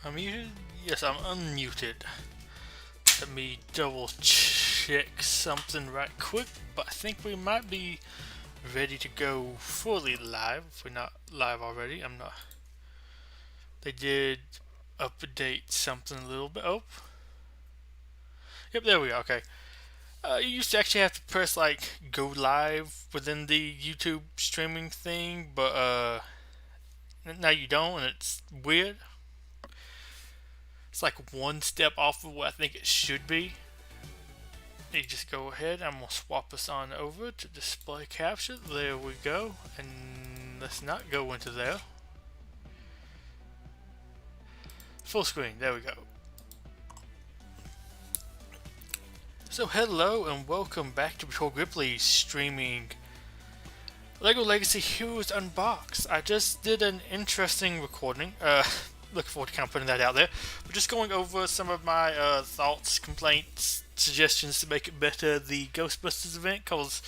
I'm muted? Yes, I'm unmuted. Let me double check something right quick, but I think we might be ready to go fully live. If we're not live already, I'm not. They did update something a little bit. Oh, yep, there we go. Okay. You used to actually have to press like go live within the YouTube streaming thing, but now you don't, and it's weird. It's like one step off of what I think it should be. You just go ahead. I'm gonna swap us on over to display capture. There we go. And let's not go into there. Full screen. There we go. So hello and welcome back to Betuor Gripley streaming LEGO Legacy Heroes Unboxed. I just did an interesting recording. Looking forward to kind of putting that out there. We're just going over some of my thoughts, complaints, suggestions to make it better the Ghostbusters event, because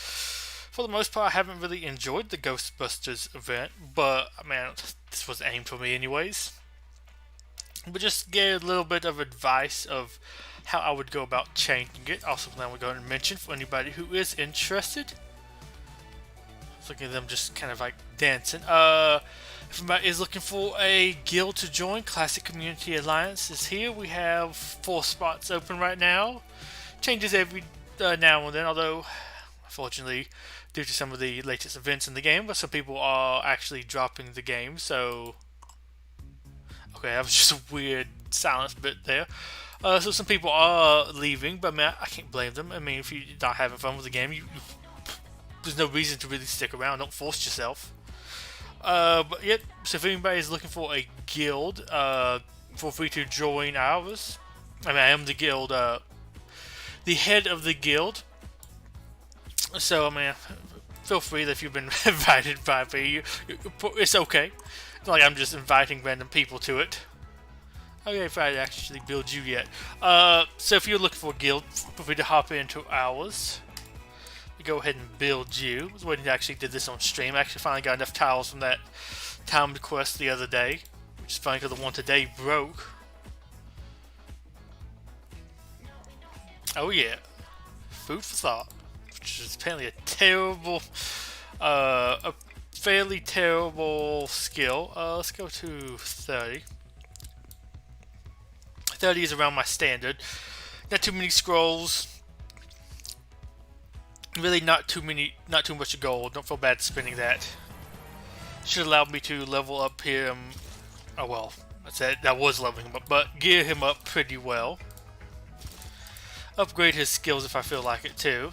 for the most part I haven't really enjoyed the Ghostbusters event, but man, this was aimed for me anyways. But just get a little bit of advice of how I would go about changing it. Also plan we're going to mention for anybody who is interested. Looking at them just kind of like dancing. If anybody is looking for a guild to join, Classic Community Alliance is here. We have 4 spots open right now. Changes every now and then, although unfortunately due to some of the latest events in the game, but some people are actually dropping the game, so okay, that was just a weird silence bit there. So some people are leaving, but I mean, I can't blame them. I mean, if you're not having fun with the game, there's no reason to really stick around. Don't force yourself. But yep, so if anybody is looking for a guild, feel free to join ours. I mean, I am the guild, the head of the guild. So, I mean, feel free that if you've been invited by me, it's okay. It's not like I'm just inviting random people to it. Okay, if I actually build you yet. So if you're looking for a guild, feel free to hop into ours. Go ahead and build you. I was waiting to actually did this on stream. I actually finally got enough tiles from that timed quest the other day, which is funny because the one today broke. Oh yeah, food for thought, which is apparently a fairly terrible skill. Let's go to 30. 30 is around my standard. Not too many scrolls. Really not too much gold. Don't feel bad spending that. Should allow me to level up him. Oh well, that was leveling him up, but gear him up pretty well. Upgrade his skills if I feel like it too.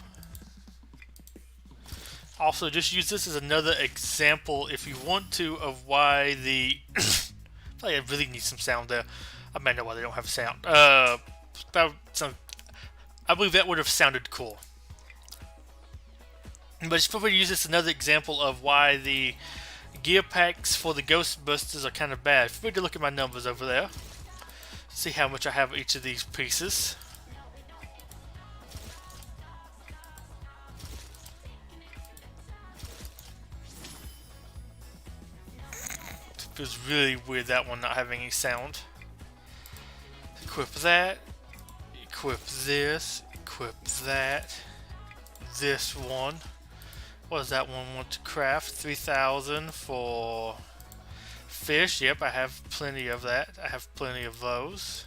Also, just use this as another example if you want to of why the. I feel like I really need some sound there. I might know why they don't have sound. I believe that would have sounded cool. But just probably use this as another example of why the gear packs for the Ghostbusters are kind of bad. Feel free to look at my numbers over there. See how much I have of each of these pieces. It feels really weird that one not having any sound. Equip that. Equip this. Equip that. This one. What does that one want to craft? 3,000 for fish. Yep, I have plenty of that. I have plenty of those.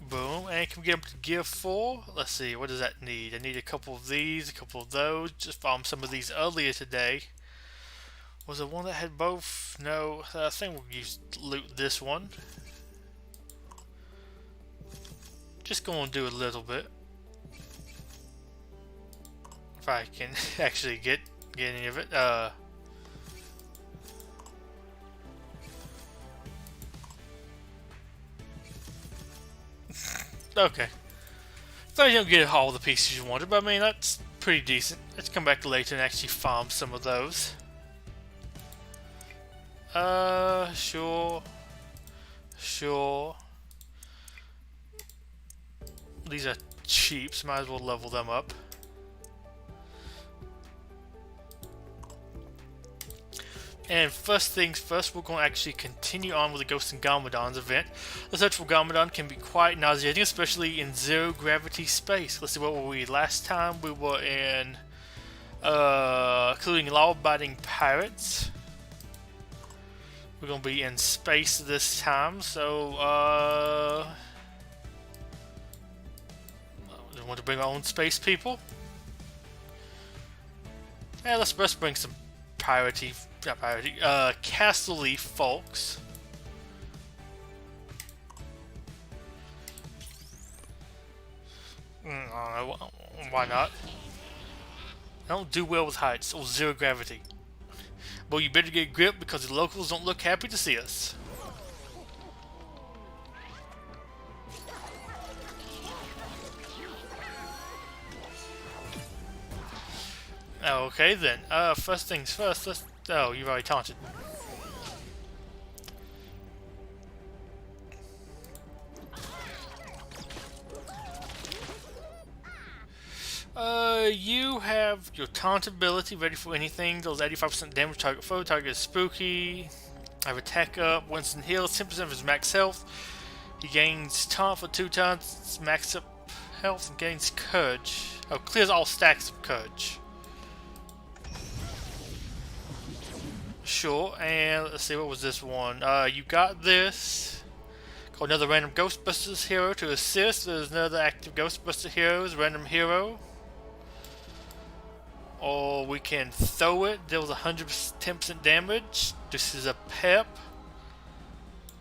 Boom. And can we get up to gear 4? Let's see, what does that need? I need a couple of these, a couple of those. Just farmed some of these earlier today. Was there one that had both? No, I think we'll loot this one. Just going to do a little bit. If I can actually get any of it. Okay. So you don't get all the pieces you wanted, but I mean that's pretty decent. Let's come back later and actually farm some of those. Sure. These are cheap, so might as well level them up. And first things first, we're going to actually continue on with the Ghosts and Garmadons event. The search for Garmadon can be quite nauseating, especially in zero gravity space. Let's see, what were we last time? We were in, including law-abiding pirates. We're going to be in space this time, so, we want to bring our own space people. Yeah, let's first bring some Castle-y folks. I don't know, why not? I don't do well with heights or zero gravity. But you better get a grip because the locals don't look happy to see us. Okay then, first things first, oh, you've already taunted. You have your taunt ability ready for anything. Does 85% damage target foe. Target is spooky. I have attack up. Winston heals 10% of his max health. He gains taunt for 2 taunts, max up health, and gains courage. Oh, clears all stacks of courage. Sure, and let's see, what was this one? You got this. Call another random Ghostbusters hero to assist. There's another active Ghostbuster heroes, random hero. Or we can throw it, deals 110% damage. This is a pep.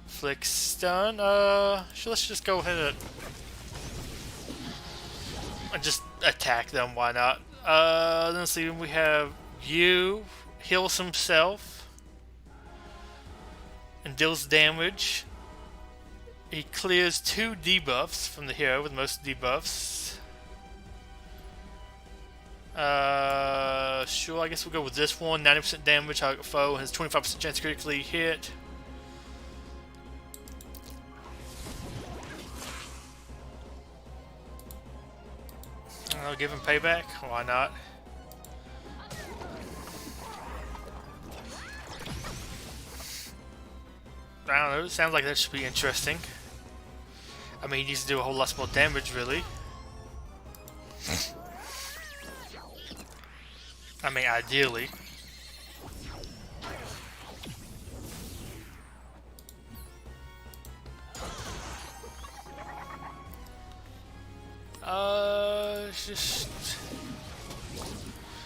Flick stun. Sure, let's just go ahead and just attack them, why not? Then let's see, we have you. Heals himself. And deals damage. He clears 2 debuffs from the hero with most debuffs. Sure, I guess we'll go with this one. 90% damage, target foe has 25% chance to critically hit. I'll give him payback. Why not? I don't know, it sounds like that should be interesting. I mean, he needs to do a whole lot more damage, really. I mean, ideally. Just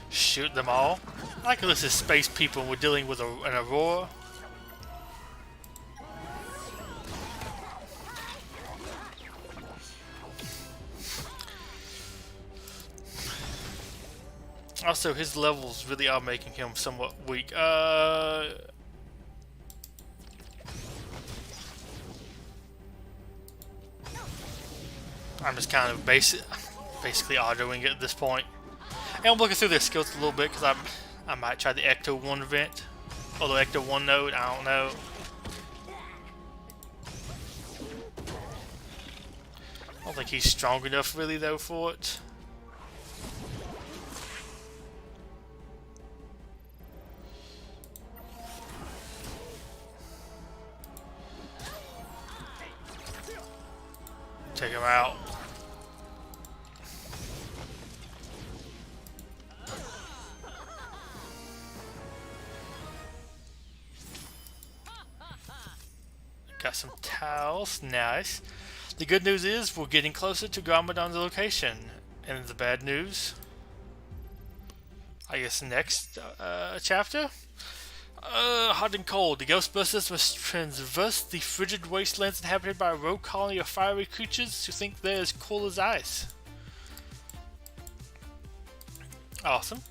shoot them all. I like this is space people and we're dealing with an Aurora. Also, his levels really are making him somewhat weak. I'm just kind of basically autoing it at this point. And I'm looking through their skills a little bit because I might try the Ecto 1 event. Although Ecto 1 node, I don't know. I don't think he's strong enough really though for it. Take him out. Got some towels, nice. The good news is we're getting closer to Garmadon's location. And the bad news, I guess next chapter? Hot and cold. The Ghostbusters must traverse the frigid wastelands inhabited by a rogue colony of fiery creatures who think they're as cool as ice. Awesome.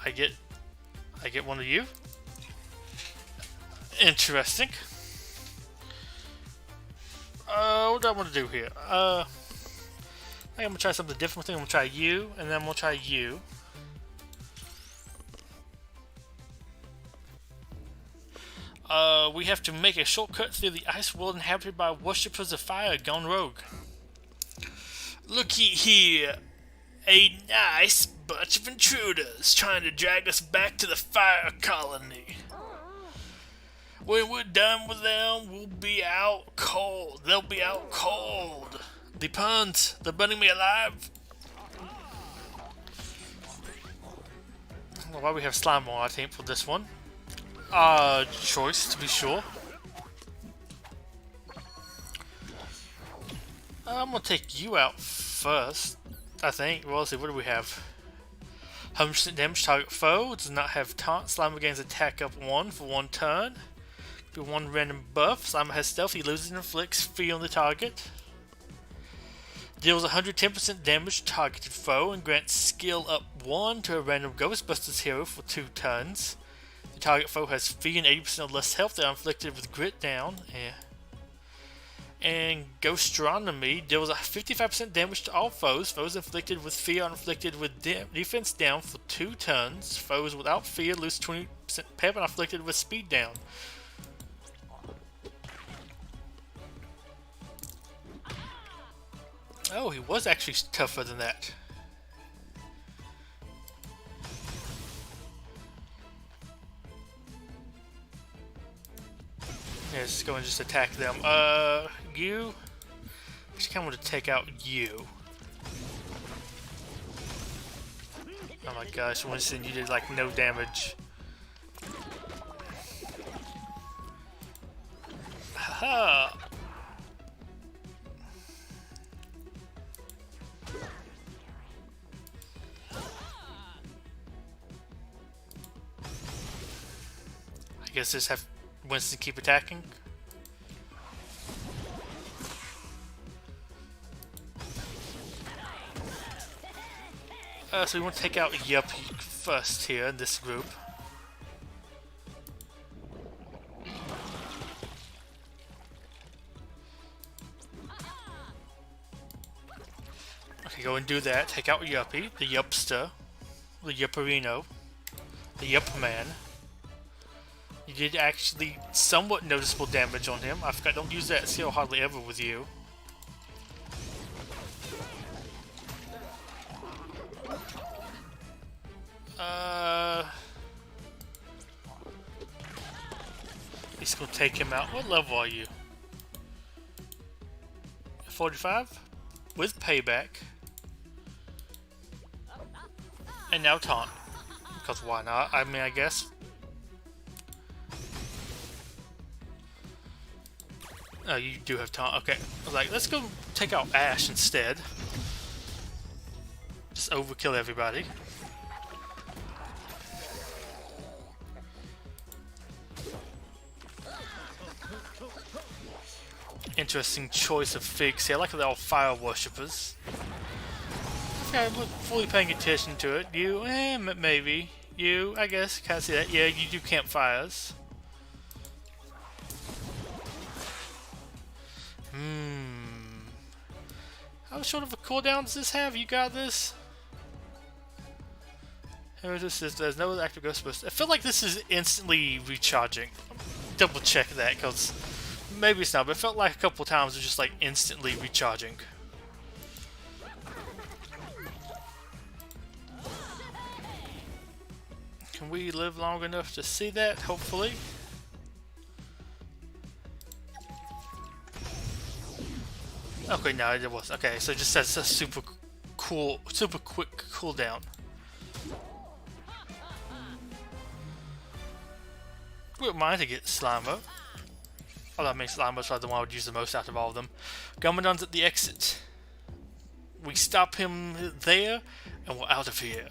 I get one of you. Interesting. What do I want to do here? I think I'm gonna try something different. I think I'm gonna try you, and then I'm gonna try you. We have to make a shortcut through the ice world inhabited by worshippers of fire gone rogue. Looky here, a nice Bunch of intruders trying to drag us back to the fire colony. When we're done with them, we'll be out cold. They'll be out cold. The puns, they're burning me alive. I don't know why we have slime on our team for this one. Choice to be sure. I'm gonna take you out first, I think. Well, let's see, what do we have? 100% damage target foe. Does not have taunt. Slime gains attack up 1 for 1 turn. Be 1 random buff. Slime has stealth. He loses and inflicts fear on the target. Deals 110% damage to targeted foe and grants skill up 1 to a random Ghostbusters hero for 2 turns. The target foe has fear and 80% less health. They are inflicted with grit down. Yeah. And Gastronomy deals 55% damage to all foes. Foes inflicted with fear are inflicted with defense down for 2 turns. Foes without fear lose 20% pep and are inflicted with speed down. Oh, he was actually tougher than that. Yeah, let's go and just attack them. You? I just kind of want to take out you. Oh my gosh, Winston, you did like no damage. Haha! I guess just have Winston keep attacking. So we want to take out Yuppie first here in this group. Okay, go and do that. Take out Yuppie, the Yupster, the Yupperino, the Yup Man. You did actually somewhat noticeable damage on him. I forgot, don't use that skill hardly ever with you. He's gonna take him out. What level are you? 45? With payback. And now taunt. Because why not? I mean, I guess. Oh, you do have taunt. Okay. I was like, let's go take out Ash instead. Just overkill everybody. Interesting choice of figs here. I like how they're all fire worshippers. Okay, I'm not fully paying attention to it. You, maybe. You, I guess, can't see that. Yeah, you do campfires. How short of a cooldown does this have? You got this? There's no active Ghostbusters. I feel like this is instantly recharging. Double check that, because maybe it's not, but it felt like a couple times it was just like instantly recharging. Can we live long enough to see that, hopefully? Okay, no, it was. Okay, so it just says a super quick cooldown. Wouldn't mind to get Slimer. Although I mean Slimer's probably the one I would use the most out of all of them. Gummadon's at the exit. We stop him there, and we're out of here.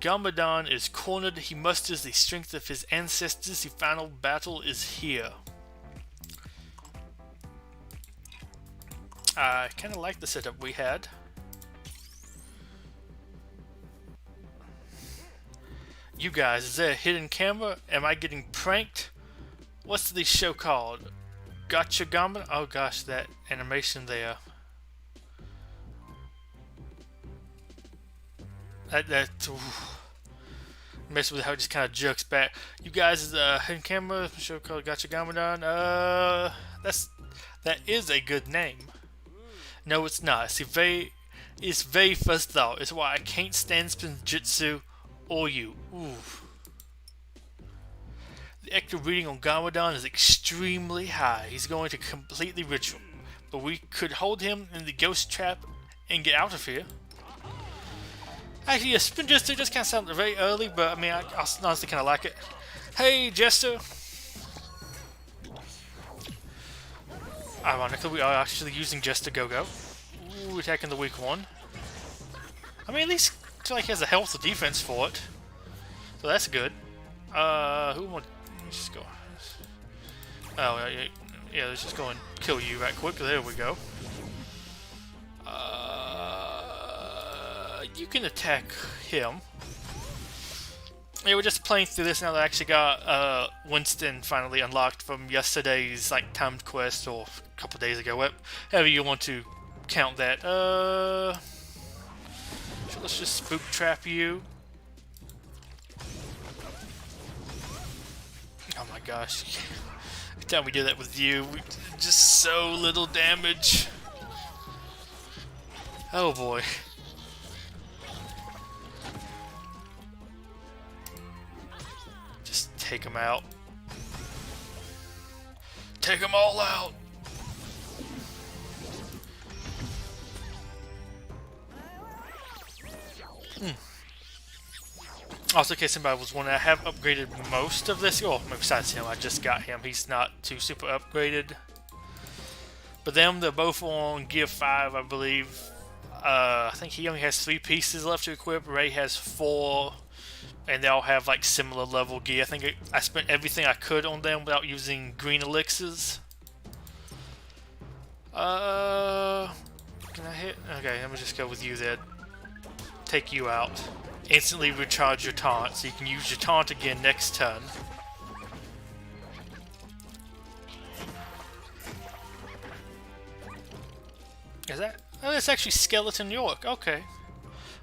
Gummadon is cornered. He musters the strength of his ancestors. The final battle is here. I kind of like the setup we had. You guys, is there a hidden camera? Am I getting pranked? What's the show called? Gotcha Gummadon? Oh gosh, that animation there. Mess with how it just kind of jerks back. You guys, is a hidden camera show called Gotcha Gummadon? That is a good name. No, it's not. It's very first thought. It's why I can't stand Spinjitzu or you. Ooh. The active reading on Gamadon is extremely high. He's going to complete the ritual. But we could hold him in the ghost trap and get out of here. Actually, yeah, Spinjitzu just kind of sounded very early, but I mean, I honestly kind of like it. Hey, Jester! Ironically, we are actually using Jester Go-Go. Ooh, attacking the weak one. I mean, at least it's like he has a health or defense for it. So that's good. Who want? Let's just go. Oh, yeah, let's just go and kill you right quick. There we go. You can attack him. Yeah, we're just playing through this now that I actually got Winston finally unlocked from yesterday's like timed quest or a couple days ago. However you want to count that. So let's just spook trap you. Oh my gosh. Every time we do that with you, just so little damage. Oh boy. Just take them out. Take them all out. Also, in case anybody was wondering, I have upgraded most of this. Oh, besides him, I just got him. He's not too super upgraded. But they're both on Gear 5, I believe. I think he only has 3 pieces left to equip. Ray has 4. And they all have like similar level gear. I think I spent everything I could on them without using green elixirs. Can I hit? Okay, let me just go with you then. Take you out. Instantly recharge your taunt, so you can use your taunt again next turn. Is that? Oh, that's actually Skeleton York. Okay.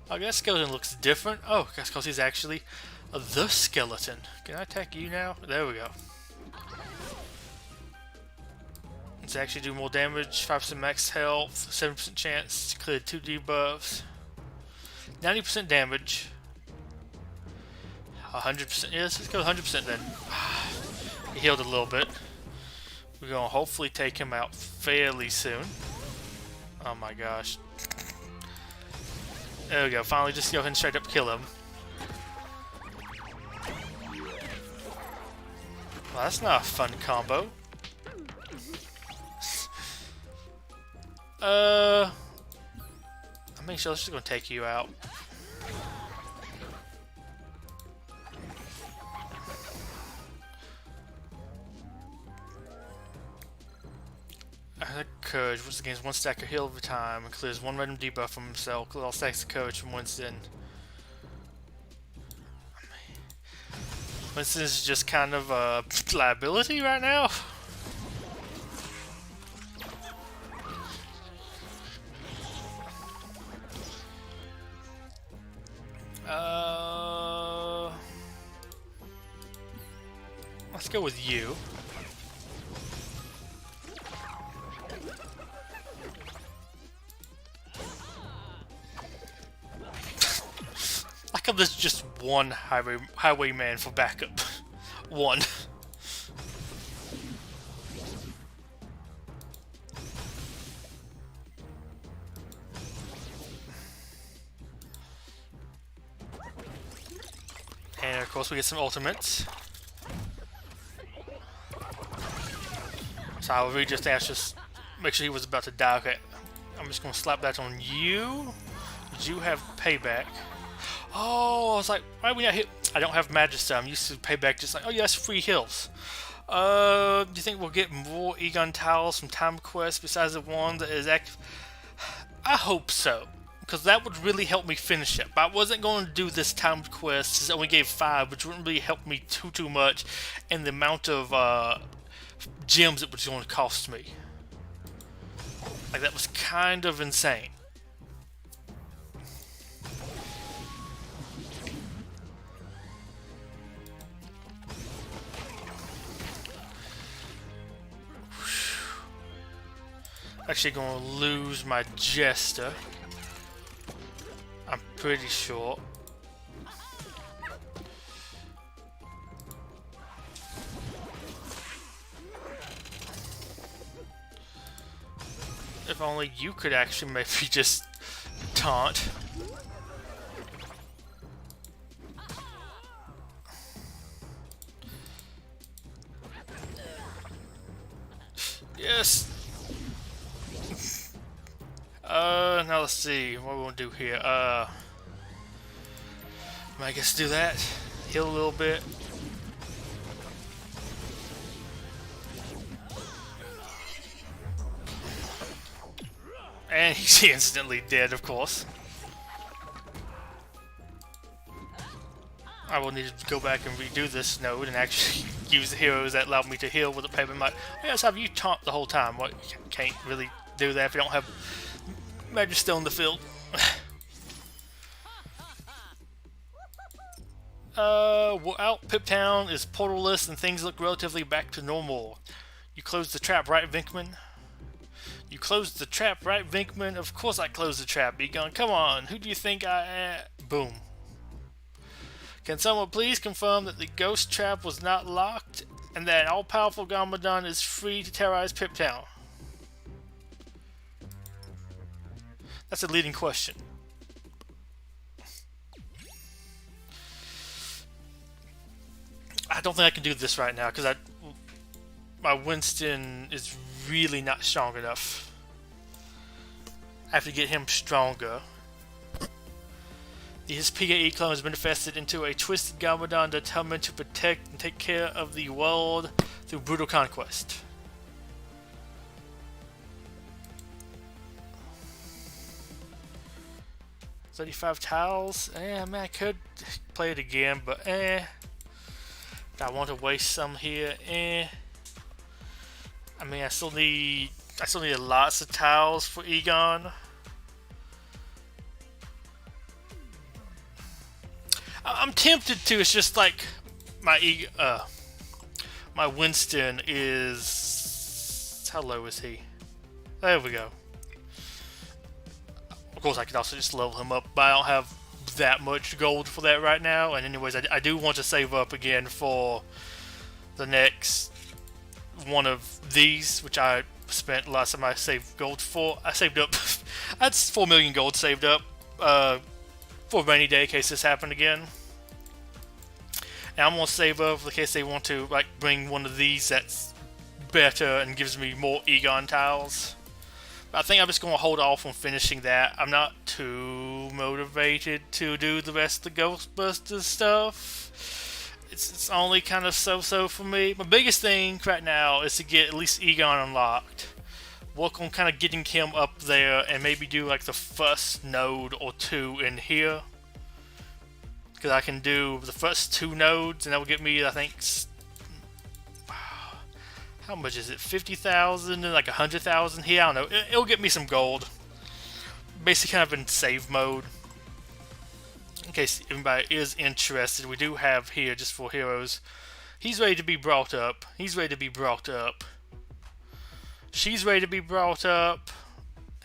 I guess Skeleton looks different. Oh, that's because he's actually the skeleton. Can I attack you now? There we go. Let's actually do more damage. 5% max health. 7% chance to clear 2 debuffs. 90% damage. 100%. Yeah, let's go 100% then. He healed a little bit. We're going to hopefully take him out fairly soon. Oh my gosh. There we go. Finally, just go ahead and straight up kill him. Well, that's not a fun combo. I mean, sure, let's just gonna take you out. Courage, once again, 1 stack of heal every time, and clears 1 random debuff from himself, clears all stacks of courage from Winston. Winston's just kind of a liability right now. Let's go with you. Like how there's just one highwayman for backup. One. And of course we get some ultimates. So I would really just make sure he was about to die. Okay, I'm just gonna slap that on you. You have payback. Oh, I was like, why are we not hit? I don't have Magister. I'm used to payback just like, oh yeah, that's free heals. Do you think we'll get more Egon Towels from Time Quest besides the one that is active? I hope so, because that would really help me finish it. But I wasn't going to do this timed quest since I only gave 5, which wouldn't really help me too much, and the amount of gems it was going to cost me. Like, that was kind of insane. Actually gonna lose my Jester. I'm pretty sure. If only you could actually maybe just taunt. Yes! Now let's see what we want to do here. I guess do that. Heal a little bit. And he's instantly dead, of course. I will need to go back and redo this node and actually use the heroes that allow me to heal with a payment. Like, yes, have you taunt the whole time? Well, you can't really do that if you don't have magic still in the field. We're out. Pip Town is portalless and things look relatively back to normal. You closed the trap, right, Vinkman? You closed the trap, right, Vinkman? Of course I closed the trap, Egon. Come on, who do you think I am? Boom. Can someone please confirm that the ghost trap was not locked and that all-powerful Garmadon is free to terrorize Pip Town? That's a leading question. I don't think I can do this right now because my Winston is really not strong enough. I have to get him stronger. His PAE clone has manifested into a twisted Garmadon determined to protect and take care of the world through brutal conquest. $35 tiles? I mean, I could play it again, but do I want to waste some here? I mean, I still need lots of tiles for Egon. I'm tempted to. It's just like my Winston is, how low is he? There we go. Of course, I could also just level him up, but I don't have that much gold for that right now. And anyways, I do want to save up again for the next one of these, which I spent last time I saved gold for. I saved up. That's 4 million gold saved up for a rainy day in case this happened again. Now I'm gonna save up in case they want to like bring one of these that's better and gives me more Egon tiles. But I think I'm just gonna hold off on finishing that. I'm not too motivated to do the rest of the Ghostbusters stuff. It's only kind of so-so for me. My biggest thing right now is to get at least Egon unlocked. Work on kind of getting him up there and maybe do like the first node or two in here. Because I can do the first 2 nodes and that will get me, I think, how much is it? 50,000 and like 100,000 here? I don't know. It'll get me some gold. Basically kind of in save mode. In case anybody is interested, we do have here, just for heroes, he's ready to be brought up. He's ready to be brought up. She's ready to be brought up.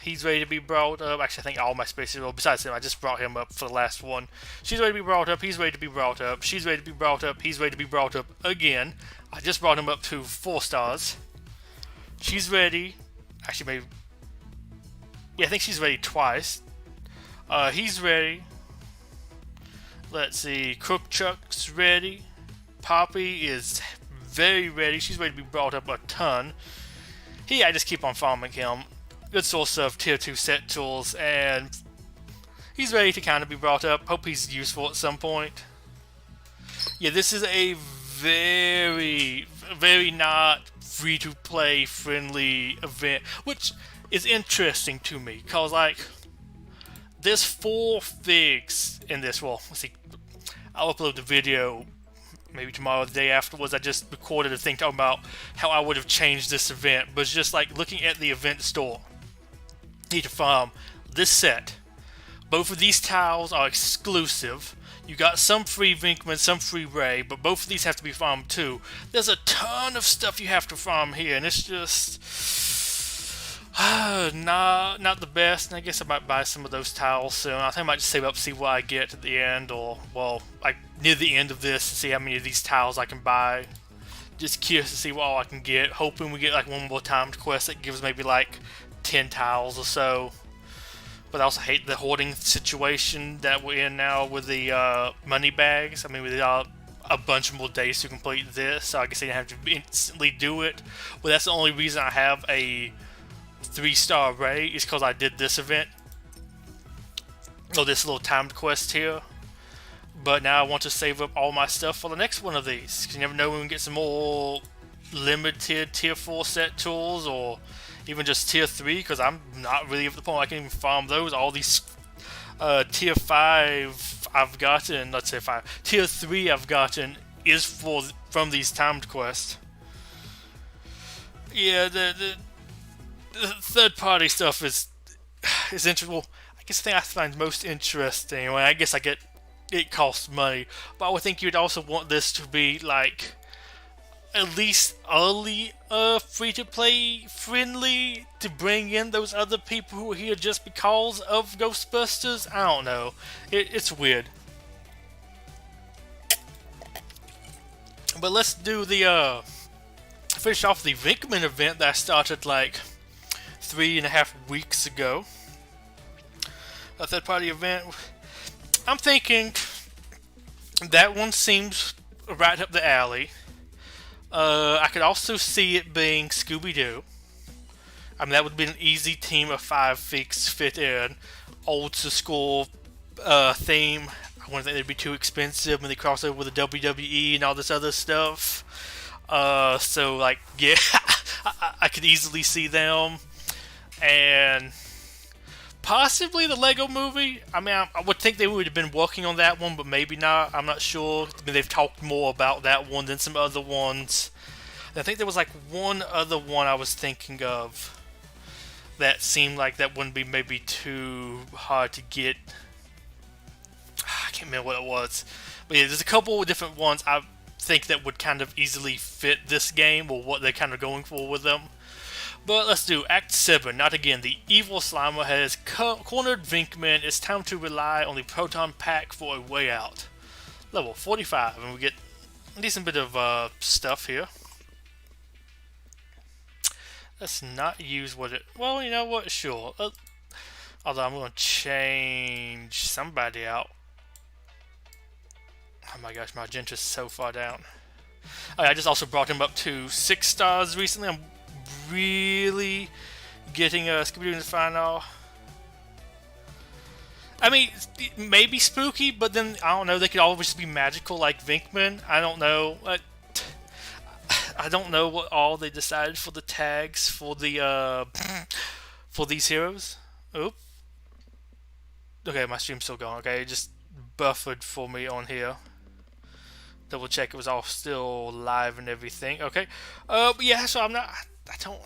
He's ready to be brought up. Actually, I think all my spaces are, besides him, I just brought him up for the last one. She's ready to be brought up. He's ready to be brought up. She's ready to be brought up. He's ready to be brought up again. I just brought him up to 4 stars. She's ready. Actually, maybe. Yeah, I think she's ready twice. He's ready. Let's see. Crookchuck's ready. Poppy is very ready. She's ready to be brought up a ton. I just keep on farming him. Good source of tier 2 set tools, and he's ready to kind of be brought up. Hope he's useful at some point. Yeah, this is a very, very not free-to-play friendly event, which is interesting to me, because, like, there's 4 figs in this. Well, let's see. I'll upload the video maybe tomorrow or the day afterwards. I just recorded a thing talking about how I would have changed this event, but it's just like looking at the event store. Need to farm this set. Both of these tiles are exclusive. You got some free Vinkman, some free Ray, but both of these have to be farmed too. There's a ton of stuff you have to farm here, and it's just, Not the best. I guess I might buy some of those tiles soon. I think I might just save up, see what I get at the end, or well, like near the end of this, to see how many of these tiles I can buy. Just curious to see what all I can get. Hoping we get like one more timed quest that gives maybe like 10 tiles or so. But I also hate the hoarding situation that we're in now with the money bags. I mean, we got a bunch more days to complete this, so I guess I didn't have to instantly do it. But that's the only reason I have a 3-star array is because I did this event. Oh, this little timed quest here. But now I want to save up all my stuff for the next one of these. Because you never know when we get some more limited tier 4 set tools, or even just tier 3, because I'm not really at the point I can even farm those. All these tier 5 I've gotten, let's say 5, tier 3 I've gotten is from these timed quests. Yeah, the third party stuff is interesting. Well, I guess the thing I find most interesting, well, I guess it costs money, but I would think you'd also want this to be like at least early free-to-play friendly, to bring in those other people who are here just because of Ghostbusters. I don't know. It's weird. But let's do the finish off the Vinkman event that I started like 3.5 weeks ago. A third-party event. I'm thinking that one seems right up the alley. I could also see it being Scooby-Doo. I mean, that would be an easy team of 5 fit in. Old to school theme. I wouldn't think they'd be too expensive when they cross over with the WWE and all this other stuff. So, like, yeah, I could easily see them. And possibly the Lego movie. I mean, I would think they would have been working on that one, but maybe not. I'm not sure. I mean, they've talked more about that one than some other ones. I think there was like one other one I was thinking of that seemed like that wouldn't be maybe too hard to get. I can't remember what it was. But yeah, there's a couple of different ones I think that would kind of easily fit this game, or what they're kind of going for with them. But let's do Act 7. Not again. The evil Slimer has cornered Vinkman. It's time to rely on the Proton Pack for a way out. Level 45. And we get a decent bit of stuff here. Let's not use what it... Well, you know what? Sure. Although I'm going to change somebody out. Oh my gosh, my Magenta's so far down. Oh, I just also brought him up to 6 stars recently. I'm really getting Scooby-Doo in the final. I mean, maybe spooky, but then, I don't know, they could always be magical like Vinkman. I don't know. I don't know what all they decided for the tags for the for these heroes. Oop. Okay, my stream's still going. Okay, it just buffered for me on here. Double check it was all still live and everything. Okay. But yeah, so I don't...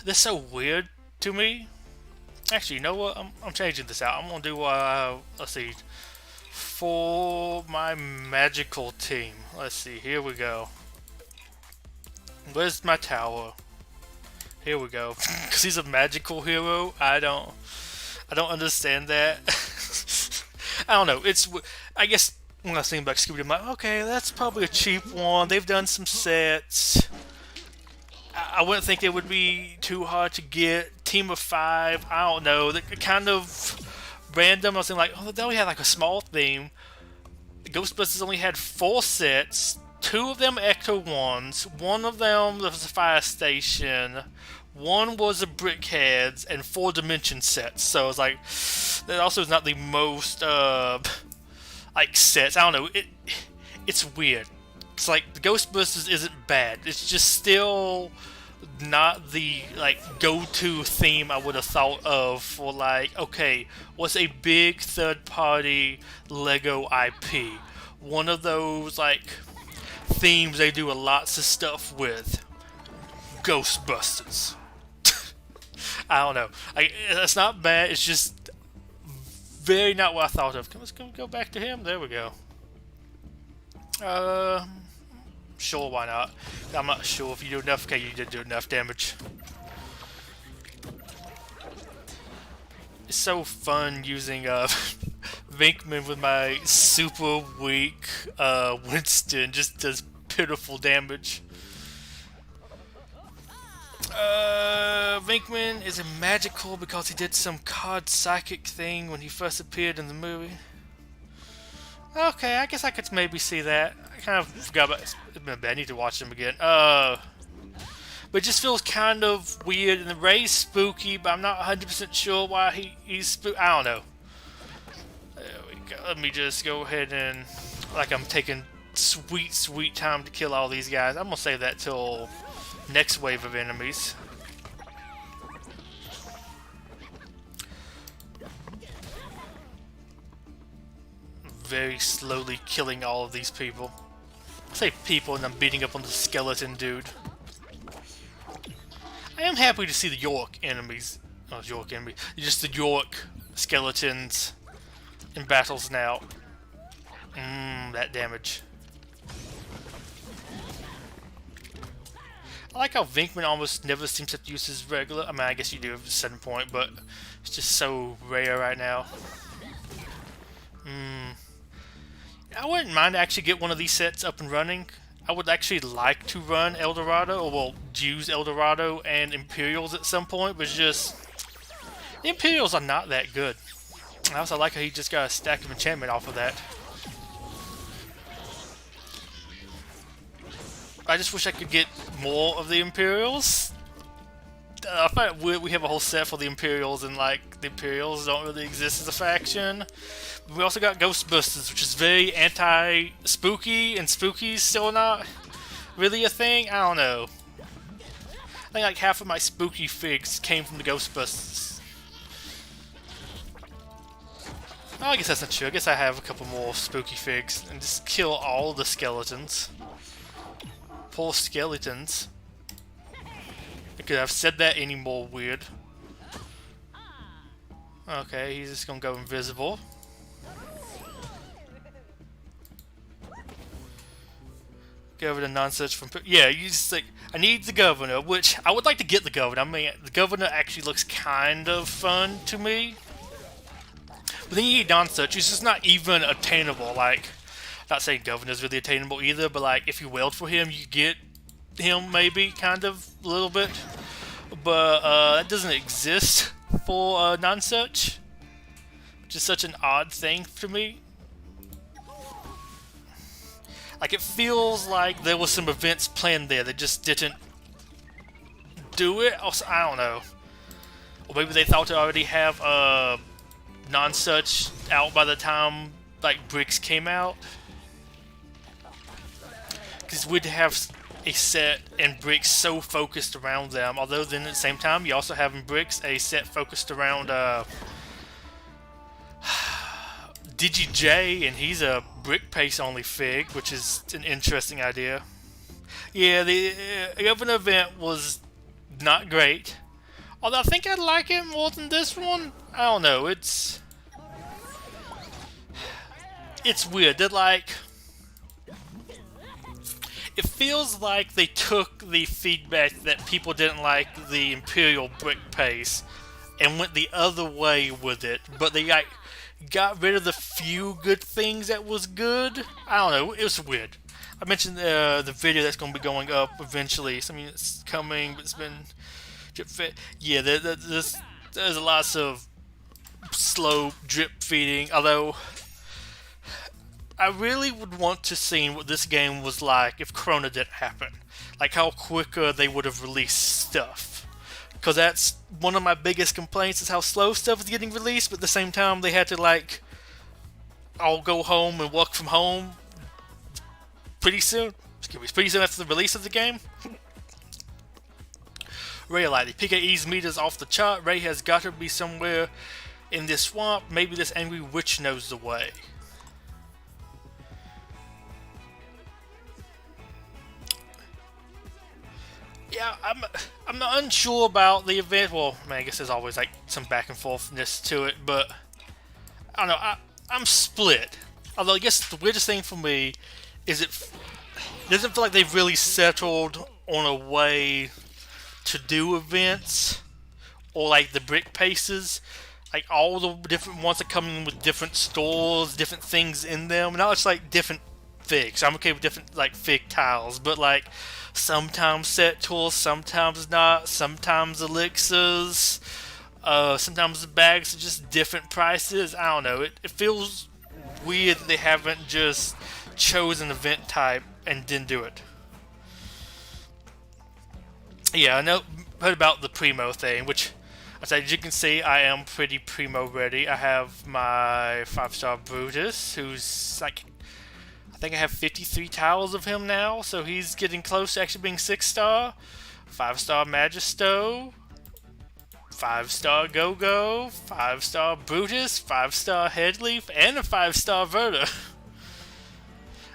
This is so weird to me. Actually, you know what? I'm changing this out. I'm gonna do let's see, for my magical team. Let's see. Here we go. Where's my tower? Here we go. Because he's a magical hero. I don't understand that. I don't know. I guess when I think about Scooby-Doo, I'm like, okay, that's probably a cheap one. They've done some sets. I wouldn't think it would be too hard to get. Team of 5, I don't know. They're kind of random. I was thinking like, oh, they only had like a small theme. Ghostbusters only had 4 sets. 2 of them Ecto ones. 1 of them was a fire station. 1 was a Brickheads, and 4 dimension sets. So it's like, that also is not the most like sets. I don't know. It's weird. It's like the Ghostbusters isn't bad. It's just still not the like go-to theme I would have thought of for like, okay, what's a big third-party Lego IP? One of those like themes they do lots of stuff with. Ghostbusters. I don't know. It's not bad. It's just very not what I thought of. Let's go back to him. There we go. Sure, why not? I'm not sure if you do enough. Okay, you did do enough damage. It's so fun using Vinkman with my super weak Winston. Just does pitiful damage. Vinkman is magical because he did some card psychic thing when he first appeared in the movie. Okay, I guess I could maybe see that. I kind of forgot about it. It's been a bit. I need to watch them again. But it just feels kind of weird, and the Ray's spooky, but I'm not 100% sure why he's spooky. I don't know. There we go. Let me just go ahead and, like, I'm taking sweet time to kill all these guys. I'm gonna save that till next wave of enemies. Very slowly killing all of these people. I say people, and I'm beating up on the skeleton dude. I am happy to see the York enemies. Oh, York enemies. Just the York skeletons in battles now. That damage. I like how Vinkman almost never seems to use his regular. I mean, I guess you do at a certain point, but it's just so rare right now. I wouldn't mind to actually get one of these sets up and running. I would actually like to run Eldorado, or well, use Eldorado and Imperials at some point, but it's just the Imperials are not that good. I also like how he just got a stack of enchantment off of that. I just wish I could get more of the Imperials. I find it weird we have a whole set for the Imperials, and like the Imperials don't really exist as a faction. We also got Ghostbusters, which is very anti-spooky, and spooky's still not really a thing. I don't know. I think like half of my spooky figs came from the Ghostbusters. Oh, I guess that's not true. I guess I have a couple more spooky figs and just kill all the skeletons. Poor skeletons. Could I have said that any more weird? Okay, he's just gonna go invisible. Go over to non-search from... Yeah, you just like... I need the governor, which I would like to get the governor. I mean, the governor actually looks kind of fun to me. But then you need non-search, which is not even attainable. Like, not saying governor's really attainable either, but like, if you wailed for him, you get him maybe, kind of, a little bit. But that doesn't exist for non-search, which is such an odd thing to me. Like, it feels like there was some events planned there that just didn't do it. Also, I don't know. Or maybe they thought to already have non-search out by the time like Brix came out. Because we'd have a set and Brix so focused around them. Although then at the same time, you also have in Brix a set focused around DigiJ, and he's a brickpace only fig, which is an interesting idea. Yeah, the Governor event was not great. Although I think I'd like it more than this one. I don't know, it's weird. They're like... It feels like they took the feedback that people didn't like the Imperial brickpace and went the other way with it, but they like got rid of the few good things that was good. I don't know, it was weird. I mentioned the video that's going to be going up eventually. So, I mean, it's coming, but it's been drip fed. Yeah, there's lots of slow drip feeding, although I really would want to see what this game was like if Corona didn't happen. Like how quicker they would have released stuff. Because that's one of my biggest complaints, is how slow stuff is getting released, but at the same time they had to like all go home and work from home pretty soon. Pretty soon after the release of the game. Ray alighted. PKE's meters off the chart. Ray has got to be somewhere in this swamp. Maybe this angry witch knows the way. Yeah, I'm not unsure about the event. Well, I mean, I guess there's always like some back and forthness to it, but I don't know. I'm split. Although I guess the weirdest thing for me is it doesn't feel like they've really settled on a way to do events or like the brick paces. like all the different ones that come in with different stores, different things in them. Not just like different figs. I'm okay with different like fig tiles, but like sometimes set tools, sometimes not, sometimes elixirs, sometimes the bags are just different prices. I don't know. It feels weird that they haven't just chosen event type and didn't do it. Yeah, I know. Heard about the primo thing, which as you can see, I am pretty primo ready. I have my 5-star Brutus, who's like, I think I have 53 tiles of him now, so he's getting close to actually being 6-star. 5-star Magisto, 5-star Go-Go, 5-star Brutus, 5-star Headleaf, and a 5-star Verta.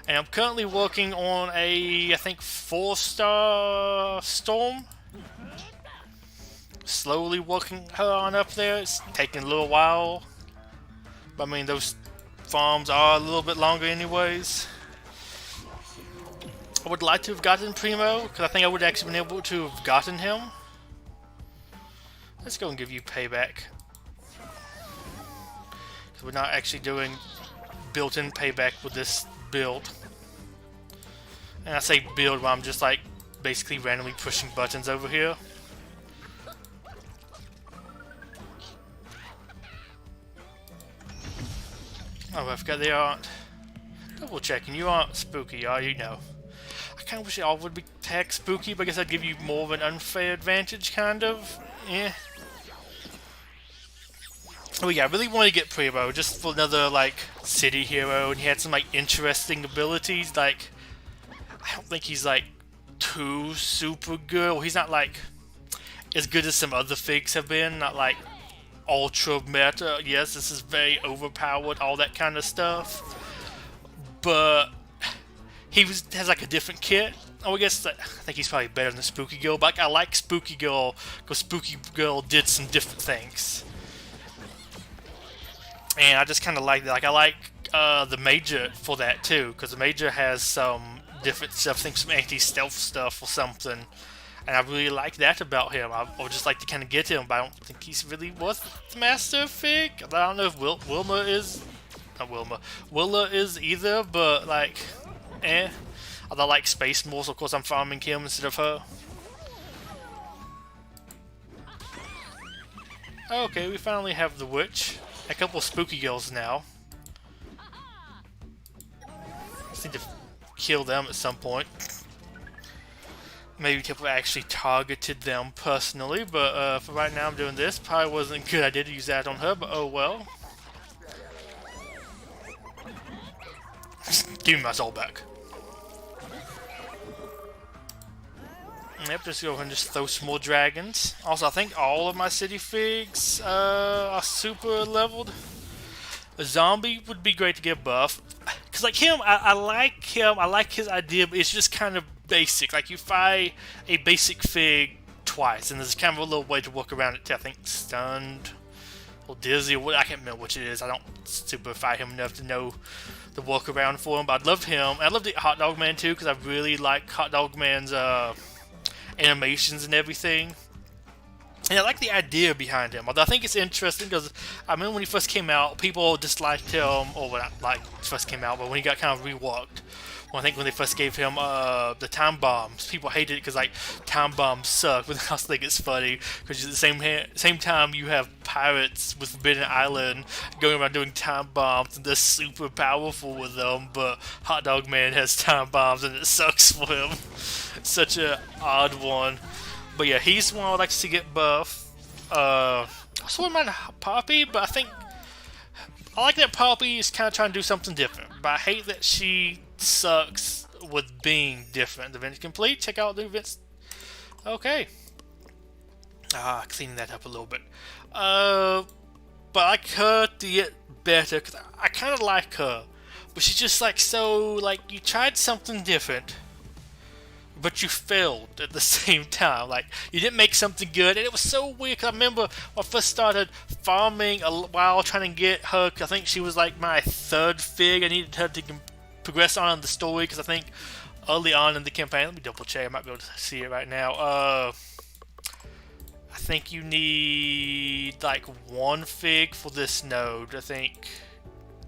And I'm currently working on a, I think, 4-star Storm. Slowly working her on up there. It's taking a little while. But I mean, those farms are a little bit longer anyways. I would like to have gotten Primo, because I think I would have actually been able to have gotten him. Let's go and give you payback. Because we're not actually doing built-in payback with this build. And I say build while I'm just like basically randomly pushing buttons over here. Oh, I forgot they aren't. Double checking, you aren't spooky, are you? No. I kind of wish y'all would be tag spooky, but I guess I'd give you more of an unfair advantage, kind of. Yeah. Oh yeah, I really wanted to get Primo, just for another, like, city hero, and he had some, like, interesting abilities, like, I don't think he's, like, too super good, well, he's not, like, as good as some other figs have been, not, like, ultra meta. Yes, this is very overpowered, all that kind of stuff. But he has like a different kit. Oh, I guess I think he's probably better than Spooky Girl. But I like Spooky Girl because Spooky Girl did some different things, and I just kind of like that. Like I like the Major for that too, because the Major has some different stuff. I think some anti-stealth stuff or something. And I really like that about him. I would just like to kind of get him, but I don't think he's really worth the Master Fig. I don't know if Wilma is... Not Wilma. Willa is either, but like... Eh. I like Space more, so of course I'm farming him instead of her. Okay, we finally have the Witch. A couple of Spooky Girls now. Just need to kill them at some point. Maybe people actually targeted them personally, but for right now I'm doing this. Probably wasn't a good idea to use that on her, but oh well. Give me my soul back. Yep, just go ahead and just throw some more dragons. Also, I think all of my city figs are super leveled. A zombie would be great to get buff. Because like him, I like him, I like his idea, but it's just kind of basic. Like you fight a basic fig twice, and there's kind of a little way to work around it too. I think stunned or dizzy, or what, I can't remember which it is. I don't super fight him enough to know the workaround for him, but I love him. I love the Hot Dog Man too, because I really like Hot Dog Man's animations and everything. And I like the idea behind him. Although I think it's interesting because I remember when he first came out, people disliked him, or when like first came out, but when he got kind of reworked. Well, I think when they first gave him the time bombs, people hated it because like time bombs suck. But I also think it's funny because at the same time you have pirates with Forbidden Island going around doing time bombs and they're super powerful with them. But Hot Dog Man has time bombs and it sucks for him. It's such an odd one. But yeah, he's one I would like to see get buff. I also wouldn't mind Poppy, but I think I like that Poppy is kind of trying to do something different. But I hate that she sucks with being different. The event is complete. Check out the events. Okay. Cleaning that up a little bit. But I like her to get better because I kind of like her. But she's just like so, like, you tried something different, but you failed at the same time. Like, you didn't make something good, and it was so weird. Cause I remember when I first started farming a while trying to get her, cause I think she was like my third fig. I needed her to progress on in the story, because I think early on in the campaign, let me double check, I might be able to see it right now. I think you need like 1 fig for this node. I think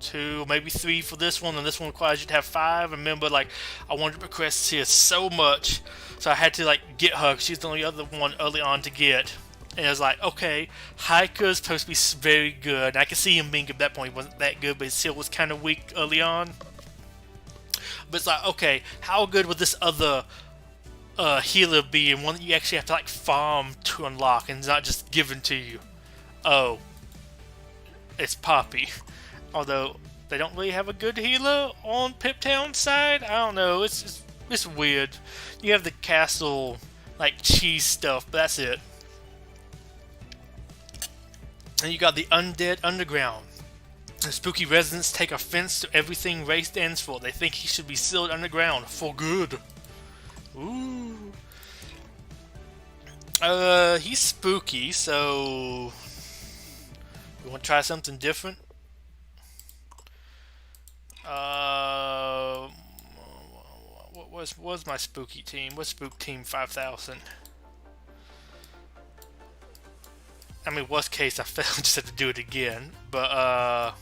2, maybe 3 for this one, and this one requires you to have 5. Remember, like, I wanted to progress here so much, so I had to like get her, 'cause she's the only other one early on to get. And I was like, okay, Haika's supposed to be very good. And I could see him being at that point. He wasn't that good, but his heal was kind of weak early on. But it's like, okay, how good would this other healer be, and one that you actually have to like farm to unlock, and it's not just given to you? Oh, it's Poppy. Although they don't really have a good healer on Piptown's side. I don't know. It's weird. You have the castle like cheese stuff, but that's it. And you got the Undead Underground. The spooky residents take offense to everything Ray stands for. They think he should be sealed underground for good. Ooh. He's spooky, so we want to try something different. What was my spooky team? What's Spook Team 5000? I mean, worst case, I failed, just have to do it again. But, a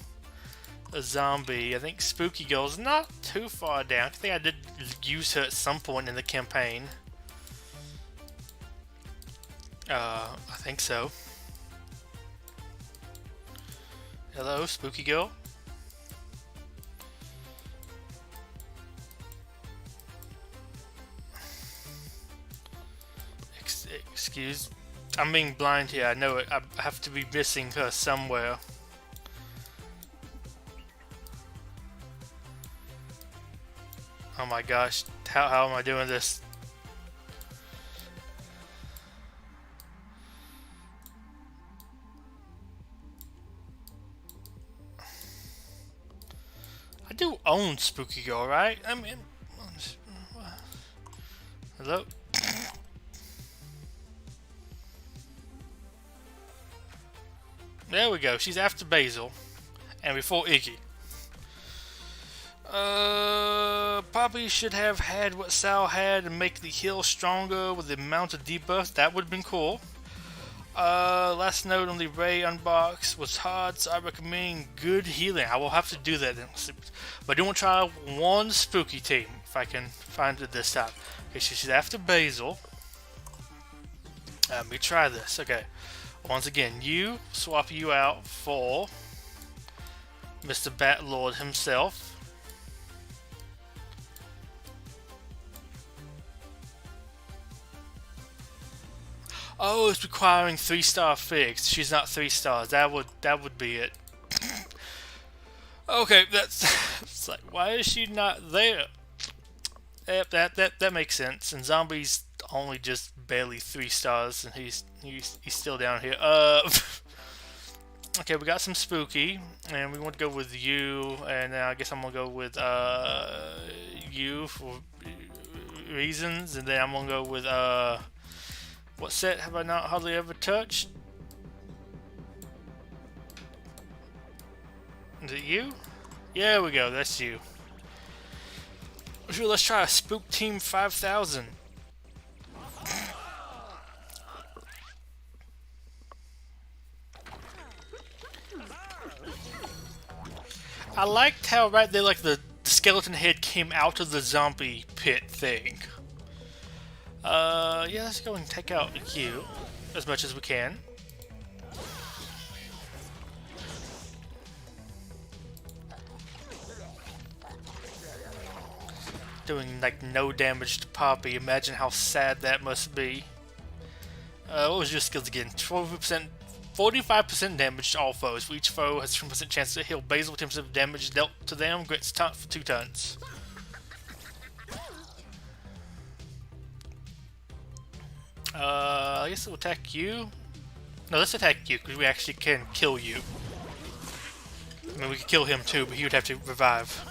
zombie. I think Spooky Girl's not too far down. I think I did use her at some point in the campaign. I think so. Hello, Spooky Girl. Excuse. I'm being blind here, I know it. I have to be missing her somewhere. Oh my gosh, how am I doing this? I do own Spooky Girl, right? I mean, hello? There we go, she's after Basil. And before Iggy. Poppy should have had what Sal had and make the heal stronger with the amount of debuffs. That would have been cool. Last note on the Ray unbox was hard, so I recommend good healing. I will have to do that then. But I do want to try one spooky team, if I can find it this time. Okay, so she's after Basil. Let me try this. Okay. Once again, you swap you out for Mr. Batlord himself. Oh, it's requiring 3-star figs. She's not 3 stars. That would be it. Okay, that's it's like, why is she not there? Yep, that makes sense. And Zombie's only just barely 3 stars, and he's still down here. Okay, we got some spooky, and we want to go with you, and I guess I'm gonna go with you for reasons, and then I'm gonna go with what set have I not hardly ever touched? Is it you? Yeah, there we go, that's you. Sure, let's try a Spook Team 5000. I liked how right there, like the skeleton head came out of the zombie pit thing. Yeah, let's go and take out you as much as we can. Doing like no damage to Poppy. Imagine how sad that must be. What was your skills again? 12%, 45% damage to all foes. For each foe has 20% chance to heal Basil. 10% damage dealt to them. Grants taunt for 2 turns. I guess we'll attack you. No, let's attack you because we actually can kill you. I mean, we could kill him too, but he would have to revive.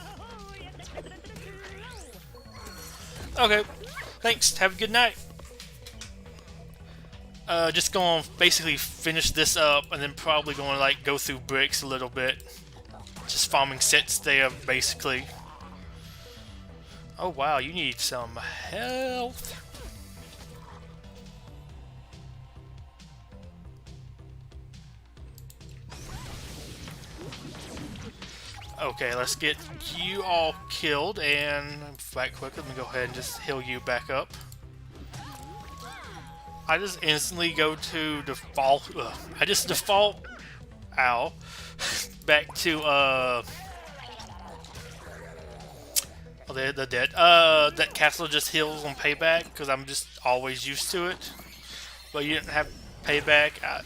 Okay, thanks. Have a good night. Just gonna basically finish this up, and then probably gonna like go through bricks a little bit. Just farming sets there, basically. Oh wow, you need some health. Okay, let's get you all killed, and right quick, let me go ahead and just heal you back up. I just instantly go to default. I just default. Ow. Back to Oh, they're dead. That castle just heals on payback because I'm just always used to it. But you didn't have payback. I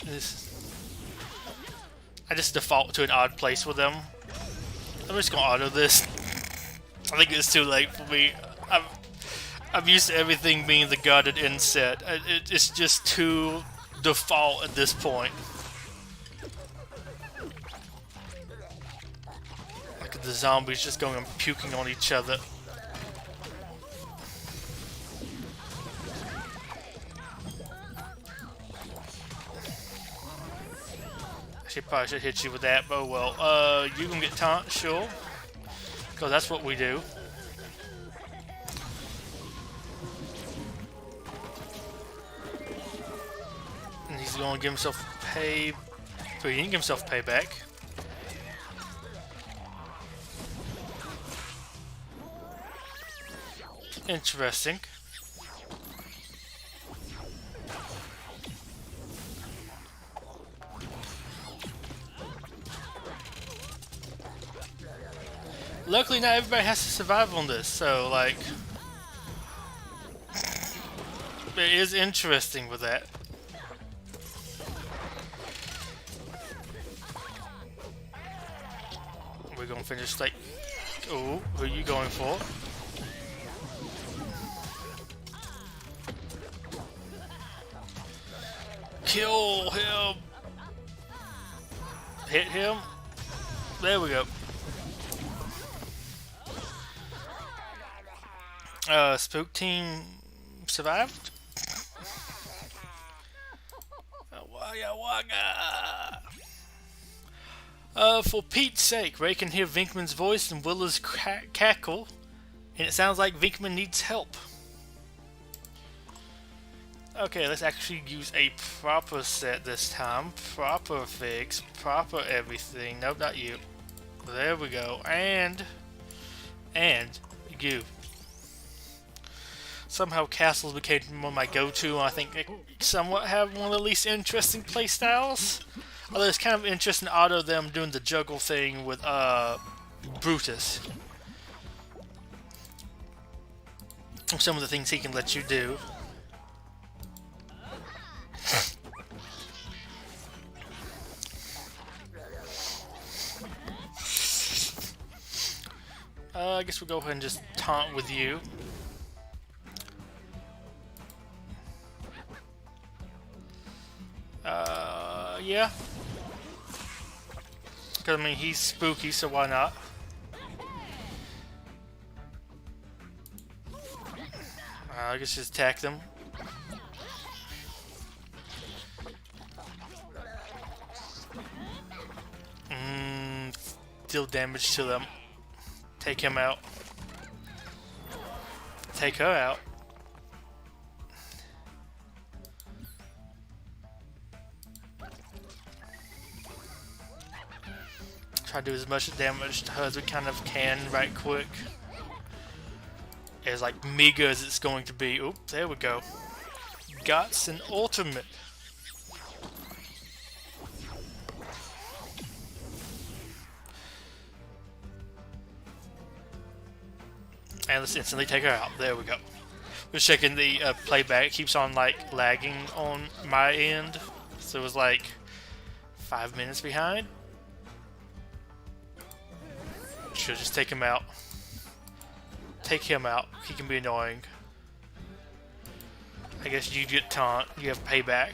just default to an odd place with them. I'm just gonna auto this. I think it's too late for me. I'm used to everything being the guarded inset. It's just too default at this point. Look at the zombies just going and puking on each other. Actually, probably should hit you with that, but oh well. You can get taunt, sure. Because that's what we do. And he's going to give himself pay. But he didn't give himself payback. Interesting. Luckily, not everybody has to survive on this, so like, it is interesting with that. We're gonna finish like, oh, who are you going for? Kill him! Hit him? There we go. Spook team survived? Wagga wagga! For Pete's sake, Ray can hear Vinkman's voice and Willa's cackle, and it sounds like Vinkman needs help. Okay, let's actually use a proper set this time. Proper fix, proper everything. Nope, not you. There we go. And you. Somehow castles became one of my go-to. I think they somewhat have one of the least interesting playstyles. Although it's kind of interesting to auto them doing the juggle thing with Brutus. Some of the things he can let you do. I guess we'll go ahead and just taunt with you. Yeah. Because, I mean, he's spooky, so why not? I guess just attack them. Deal damage to them. Take him out. Take her out. Try to do as much damage to her as we kind of can right quick. As like meager as it's going to be. Oop, there we go. Guts and ultimate. And let's instantly take her out. There we go. We're checking the playback. It keeps on like lagging on my end. So it was like 5 minutes behind. Should just take him out. Take him out. He can be annoying. I guess you get taunt. You have payback.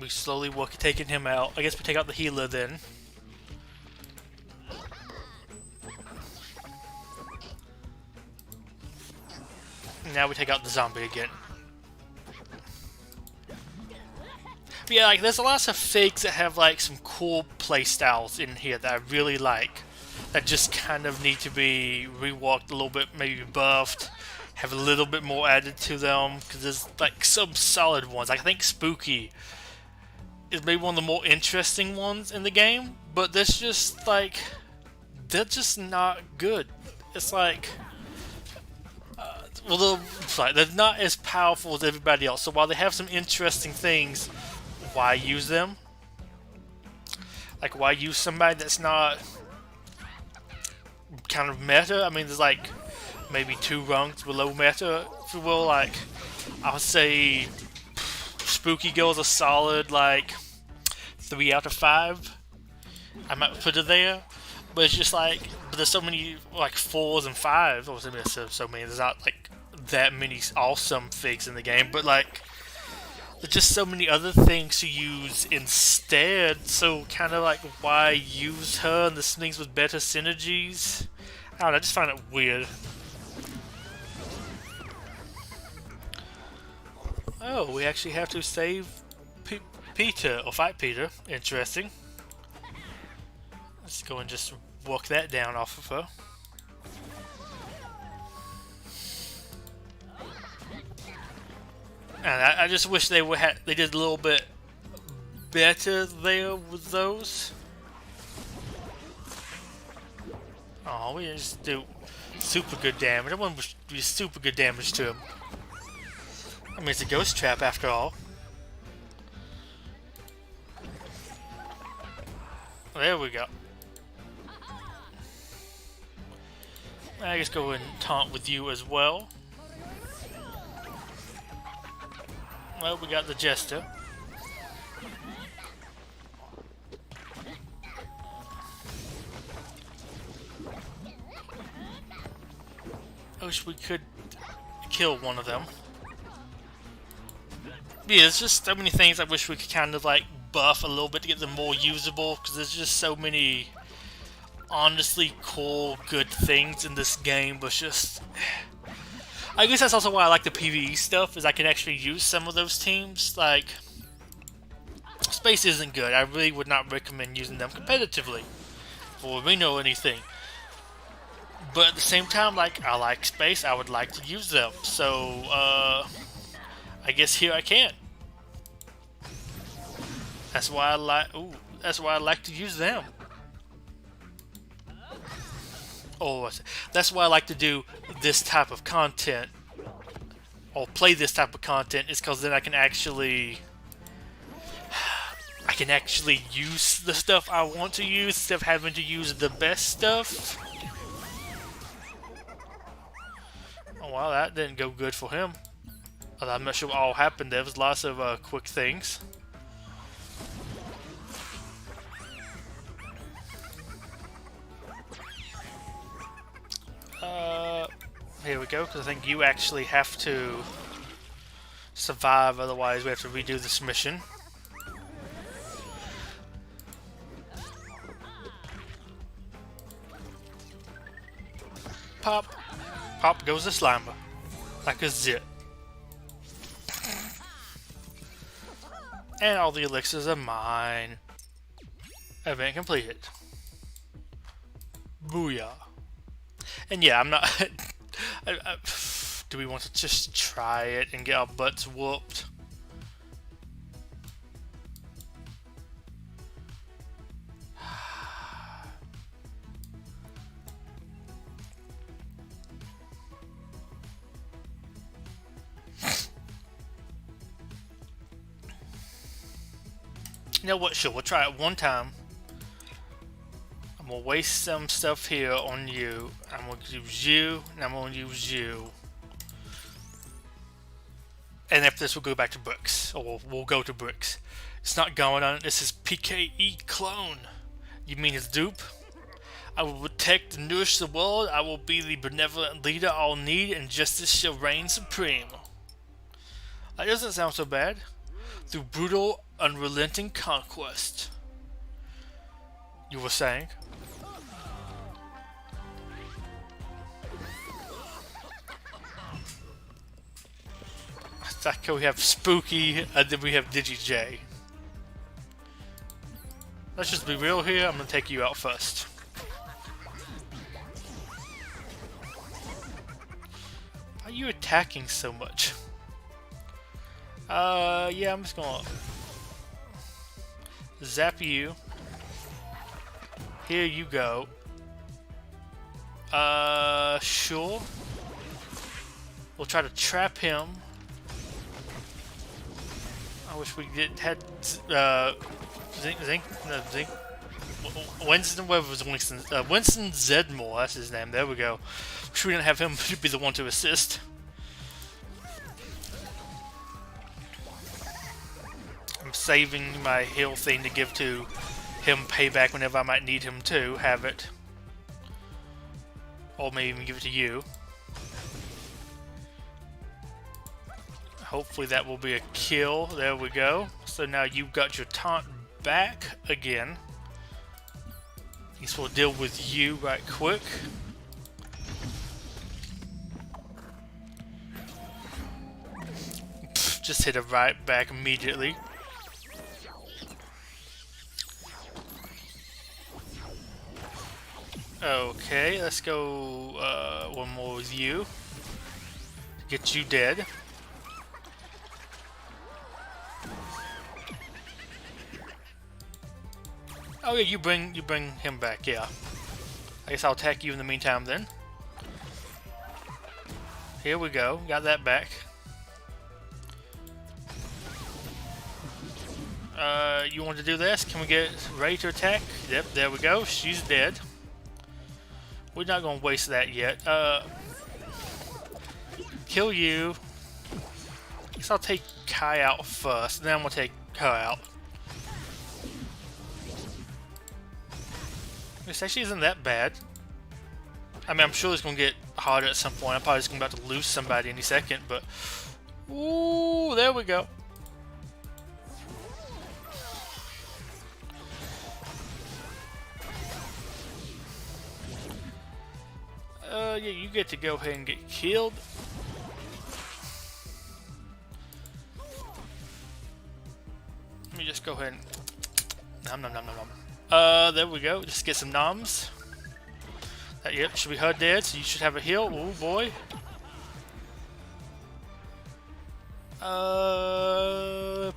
We slowly work at taking him out. I guess we take out the healer then. Now we take out the zombie again. But yeah, like there's lots of figs that have like some cool playstyles in here that I really like. That just kind of need to be reworked a little bit, maybe buffed, have a little bit more added to them. Because there's like some solid ones. I think Spooky is maybe one of the more interesting ones in the game, but that's just like, they're just not good. It's like, well, they're not as powerful as everybody else. So while they have some interesting things, why use them? Like, why use somebody that's not kind of meta? I mean, there's like maybe 2 rungs below meta, if you will. Like, I would say Spooky Girl's a solid like 3 out of 5. I might put it there, but it's just like, but there's so many like 4s and 5s. Or so many. There's not like that many awesome figs in the game, but like there's just so many other things to use instead. So kind of like, why use her and the things with better synergies? I don't know. I just find it weird. Oh, we actually have to save Peter, or fight Peter. Interesting. Let's go and just walk that down off of her. And I just wish they did a little bit better there with those. Oh, we just do super good damage. I want to do super good damage to him. I mean, it's a ghost trap after all. There we go. I guess go and taunt with you as well. Well, we got the Jester. I wish we could kill one of them. Yeah, there's just so many things I wish we could kind of like buff a little bit to get them more usable, because there's just so many honestly cool, good things in this game, but just... I guess that's also why I like the PvE stuff, is I can actually use some of those teams. Like, Space isn't good. I really would not recommend using them competitively for arena or anything. But at the same time, like, I like Space, I would like to use them. So, I guess here I can. That's why I like. Ooh, that's why I like to use them. Oh, that's why I like to do this type of content, or play this type of content. Is because then I can actually use the stuff I want to use instead of having to use the best stuff. Oh wow, that didn't go good for him. I'm not sure what all happened. There was lots of quick things. Here we go, because I think you actually have to survive, otherwise we have to redo this mission. Pop! Pop goes the Slimer. Like a zit. And all the elixirs are mine. Event completed. Booyah. And yeah, I'm not... do we want to just try it and get our butts whooped? You know what? Sure, we'll try it one time. I'm gonna waste some stuff here on you. I'm gonna use you, and I'm gonna use you. And after this, we'll go back to bricks. Or we'll go to bricks. It's not going on. This is PKE clone. You mean his dupe? I will protect and nourish the world. I will be the benevolent leader all need, and justice shall reign supreme. That doesn't sound so bad. Through brutal, unrelenting conquest. You were saying? Like we have Spooky, and then we have DigiJ. Let's just be real here. I'm gonna take you out first. Why are you attacking so much? Yeah, I'm just gonna... Zap you. Here you go. Sure. We'll try to trap him. I wish we had Zink. Winston, whatever was Winston. Winston Zedmore, that's his name. There we go. Wish we didn't have him be the one to assist. I'm saving my heal thing to give to him payback whenever I might need him to have it. Or maybe even give it to you. Hopefully that will be a kill. There we go. So now you've got your taunt back again. At least we'll deal with you right quick. Just hit it right back immediately. Okay, let's go one more with you. Get you dead. Oh yeah, you bring him back, yeah. I guess I'll attack you in the meantime then. Here we go, got that back. You want to do this? Can we get ready to attack? Yep, there we go, she's dead. We're not gonna waste that yet. Kill you. I guess I'll take Kai out first, then I'm gonna take her out. This actually isn't that bad. I mean, I'm sure it's gonna get harder at some point. I'm probably just about to lose somebody any second, but ooh, there we go. Yeah, you get to go ahead and get killed. Let me just go ahead and nom nom nom nom nom. There we go. Just get some noms. Yep, should be her dead, so you should have a heal. Oh boy.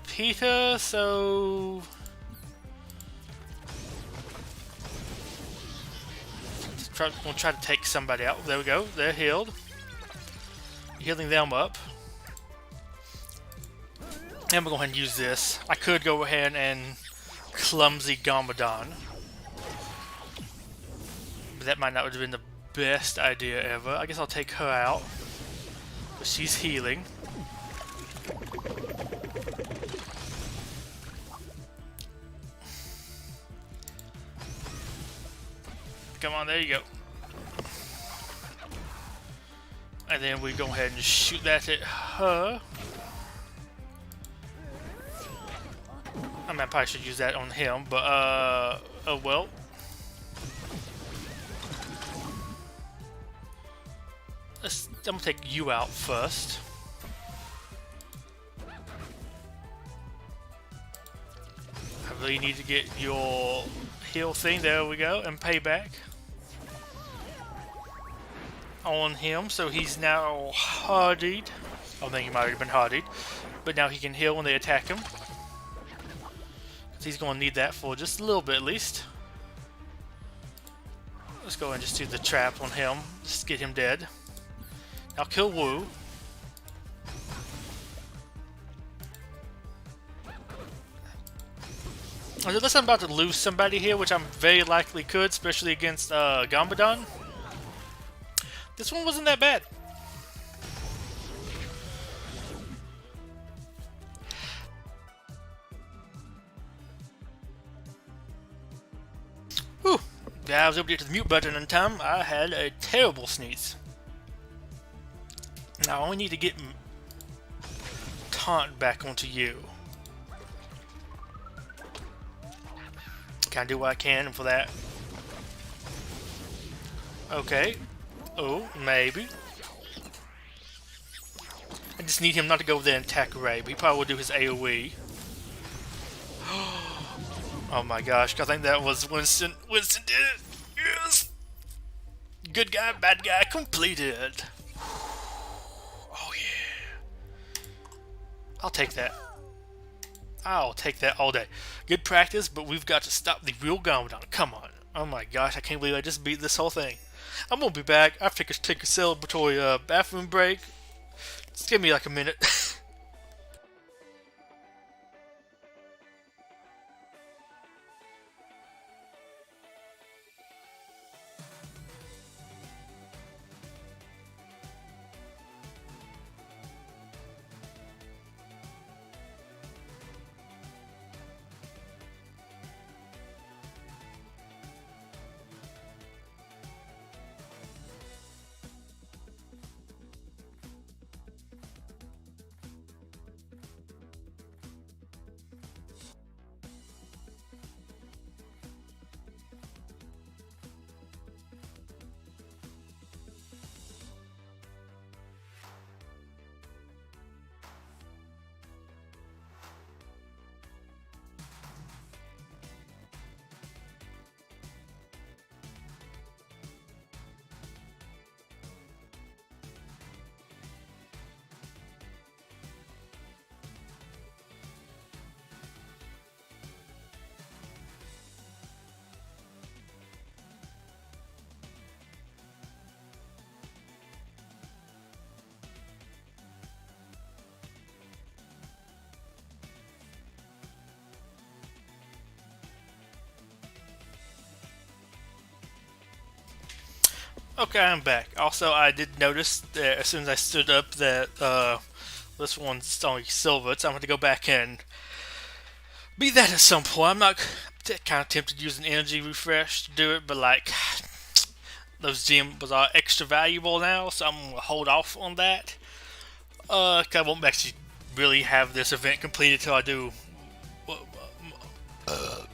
Peter, so we'll try to take somebody out. There we go. They're healed. Healing them up. And we'll go ahead and use this. I could go ahead and clumsy Garmadon. But that might not have been the best idea ever. I guess I'll take her out. But she's healing. Come on, there you go. And then we go ahead and shoot that at her. I mean, I probably should use that on him, but oh well. I'm gonna take you out first. I really need to get your heal thing. There we go, and payback on him. So he's now hardied. I think he might have been hardied, but now he can heal when they attack him. He's going to need that for just a little bit at least. Let's go and just do the trap on him. Just get him dead. Now kill Wu. Unless I'm about to lose somebody here, which I'm very likely could, especially against Garmadon. This one wasn't that bad. Whew. Yeah, I was able to get to the mute button in time. I had a terrible sneeze. Now I only need to get taunt back onto you. Can I do what I can for that? Okay. Oh, maybe. I just need him not to go over there and attack Ray, but he probably will do his AoE. Oh my gosh, I think that was Winston. Winston did it! Yes! Good guy, bad guy, completed. Oh yeah. I'll take that. I'll take that all day. Good practice, but we've got to stop the real Garmadon. Come on. Oh my gosh, I can't believe I just beat this whole thing. I'm gonna be back. I have to take a celebratory bathroom break. Just give me like a minute. Okay, I'm back. Also, I did notice that as soon as I stood up that this one's only silver, so I'm going to go back and beat that at some point. I'm not kind of tempted to use an energy refresh to do it, but like those gems are extra valuable now, so I'm going to hold off on that. 'Cause I won't actually really have this event completed till I do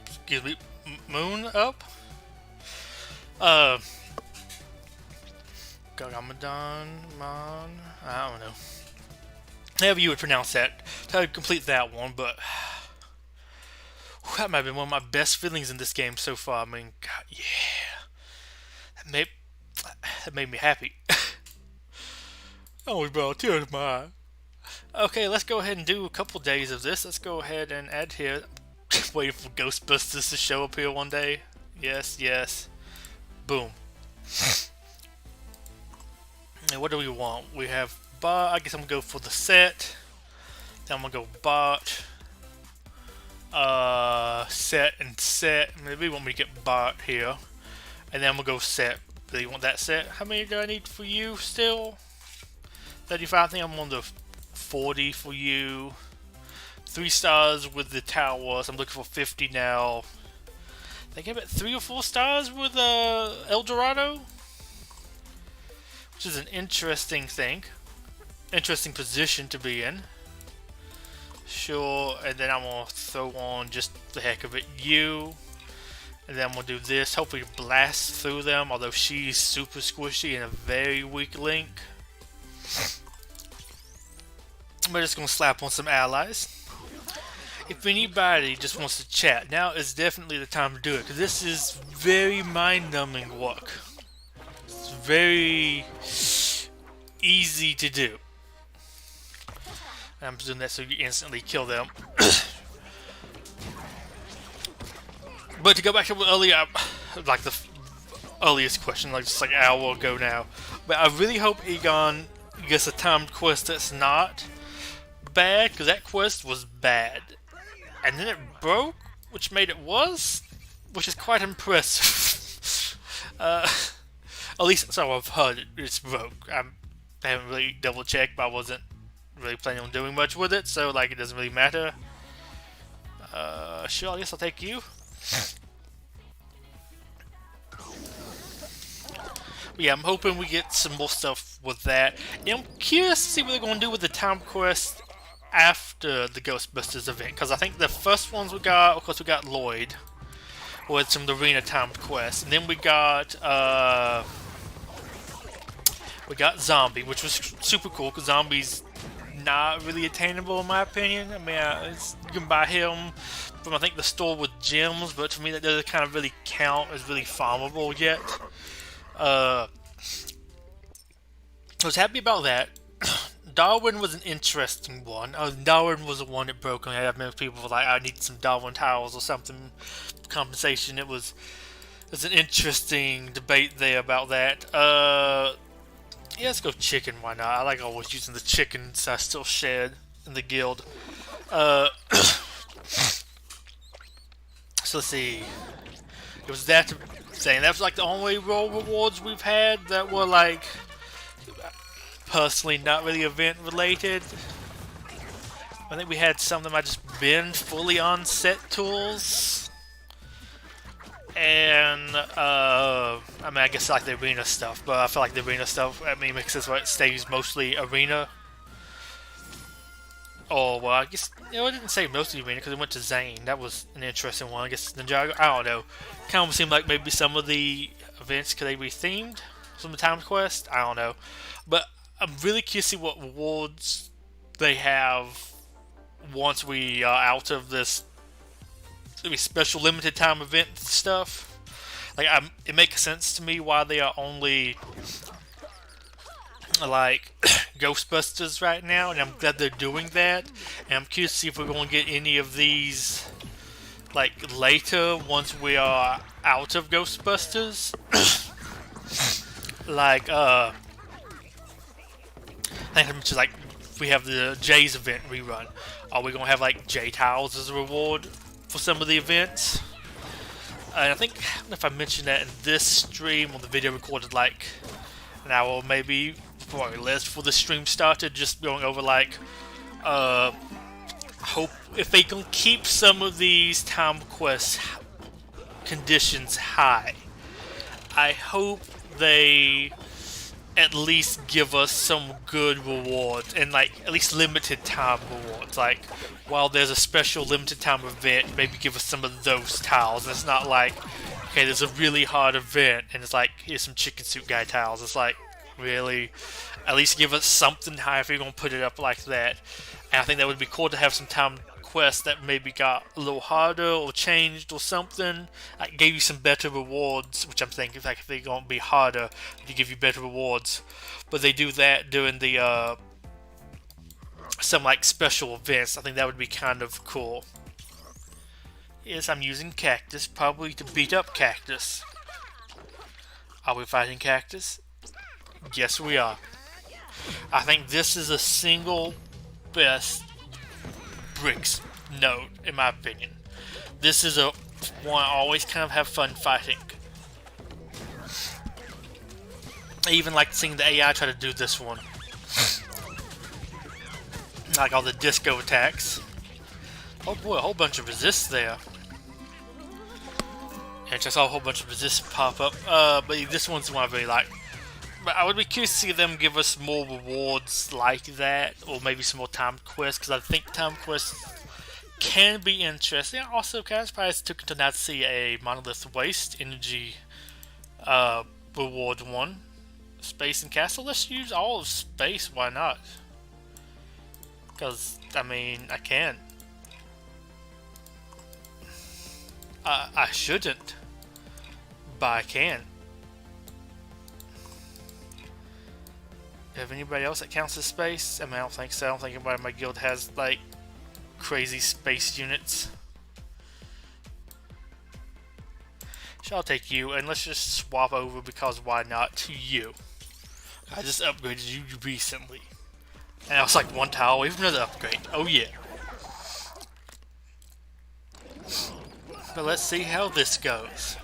excuse me, moon up. Garmadon, I don't know. However you would pronounce that. To complete that one, but that might have been one of my best feelings in this game so far. I mean, God, yeah. That made me happy. Oh, bro, tears in my eye. Okay, let's go ahead and do a couple days of this. Let's go ahead and add here. Waiting for Ghostbusters to show up here one day. Yes, yes. Boom. And what do we want? We have bot. I guess I'm gonna go for the set. Then I'm gonna go bot. Set and set. Maybe want me to get bot here. And then I'm gonna go set. Really want that set. How many do I need for you still? 35. I think I'm on the 40 for you. 3 stars with the towers. I'm looking for 50 now. I think I'm at 3 or 4 stars with El Dorado. Which is an interesting thing. Interesting position to be in. Sure, and then I'm going to throw on just the heck of it you. And then I'm going to do this. Hopefully blast through them, although she's super squishy and a very weak link. We're just going to slap on some allies. If anybody just wants to chat, now is definitely the time to do it. Because this is very mind-numbing work. It's very easy to do. I'm doing that so you instantly kill them. But to go back to what earlier, like the earliest question, like just like an hour ago now. But I really hope Egon gets a timed quest that's not bad, because that quest was bad. And then it broke, which made it worse, which is quite impressive. At least so I've heard it's broke. I haven't really double checked, but I wasn't really planning on doing much with it, so like it doesn't really matter. Sure, I guess I'll take you. But yeah, I'm hoping we get some more stuff with that. And I'm curious to see what they're going to do with the time quest after the Ghostbusters event, because I think the first ones we got, of course, we got Lloyd with some of the arena timed quests, and then we got Zombie, which was super cool because Zombie's not really attainable in my opinion. I mean, you can buy him from I think the store with gems, but to me that doesn't kind of really count as really farmable yet. I was happy about that. Darwin was an interesting one. Darwin was the one that broke my head. I remember people were like, I need some Darwin towels or something. Compensation. It's an interesting debate there about that. Yeah, let's go chicken. Why not? I like always using the chickens I still shared in the guild. So let's see. It was that thing. That was like the only role rewards we've had that were like personally not really event related. I think we had some that might just been fully on set tools. And I mean, I guess like the arena stuff, but I feel like the arena stuff, I mean, makes sense why it stays mostly arena. Oh, well, I guess, you know, it didn't say mostly arena because it went to Zane. That was an interesting one. I guess Ninjago, I don't know. Kind of seemed like maybe some of the events could they be themed? Some of the time quest? I don't know. But I'm really curious to see what rewards they have once we are out of this maybe special limited time event stuff. Like, it makes sense to me why they are only like Ghostbusters right now, and I'm glad they're doing that. And I'm curious to see if we're going to get any of these like later once we are out of Ghostbusters. Like I think I'm just like we have the Jay's event rerun. Are we gonna have like J towels as a reward for some of the events? And I think, I don't know if I mentioned that in this stream or the video recorded like an hour or maybe probably less before the stream started, just going over like hope if they can keep some of these time quest conditions high. I hope they at least give us some good rewards and like at least limited time rewards. Like while there's a special limited time event, maybe give us some of those tiles. It's not like, okay, there's a really hard event and it's like, here's some chicken suit guy tiles. It's like, really? At least give us something high if you're gonna put it up like that. And I think that would be cool to have some time quests that maybe got a little harder or changed or something. I gave you some better rewards, which I'm thinking like if they're gonna be harder, they give you better rewards. But they do that during the some like special events. I think that would be kind of cool. Yes, I'm using Cactus, probably to beat up Cactus. Are we fighting Cactus? Yes, we are. I think this is a single best brix node, in my opinion. This is a one I always kind of have fun fighting. I even like seeing the AI try to do this one. Like all the disco attacks. Oh boy, a whole bunch of resists there. And just saw a whole bunch of resists pop up. But this one's one I really like. But I would be curious to see them give us more rewards like that, or maybe some more time quests, because I think time quests can be interesting. Also, kind of surprised to not see a Monolith Waste Energy reward one. Space and Castle, let's use all of space, why not? Because, I mean, I can. I shouldn't, but I can. Have anybody else that counts as space? I mean, I don't think so. I don't think anybody in my guild has, like, crazy space units. So I'll take you, and let's just swap over, because why not, to you. I just upgraded you recently. And I was like one tile away from another upgrade. Oh yeah. But let's see how this goes.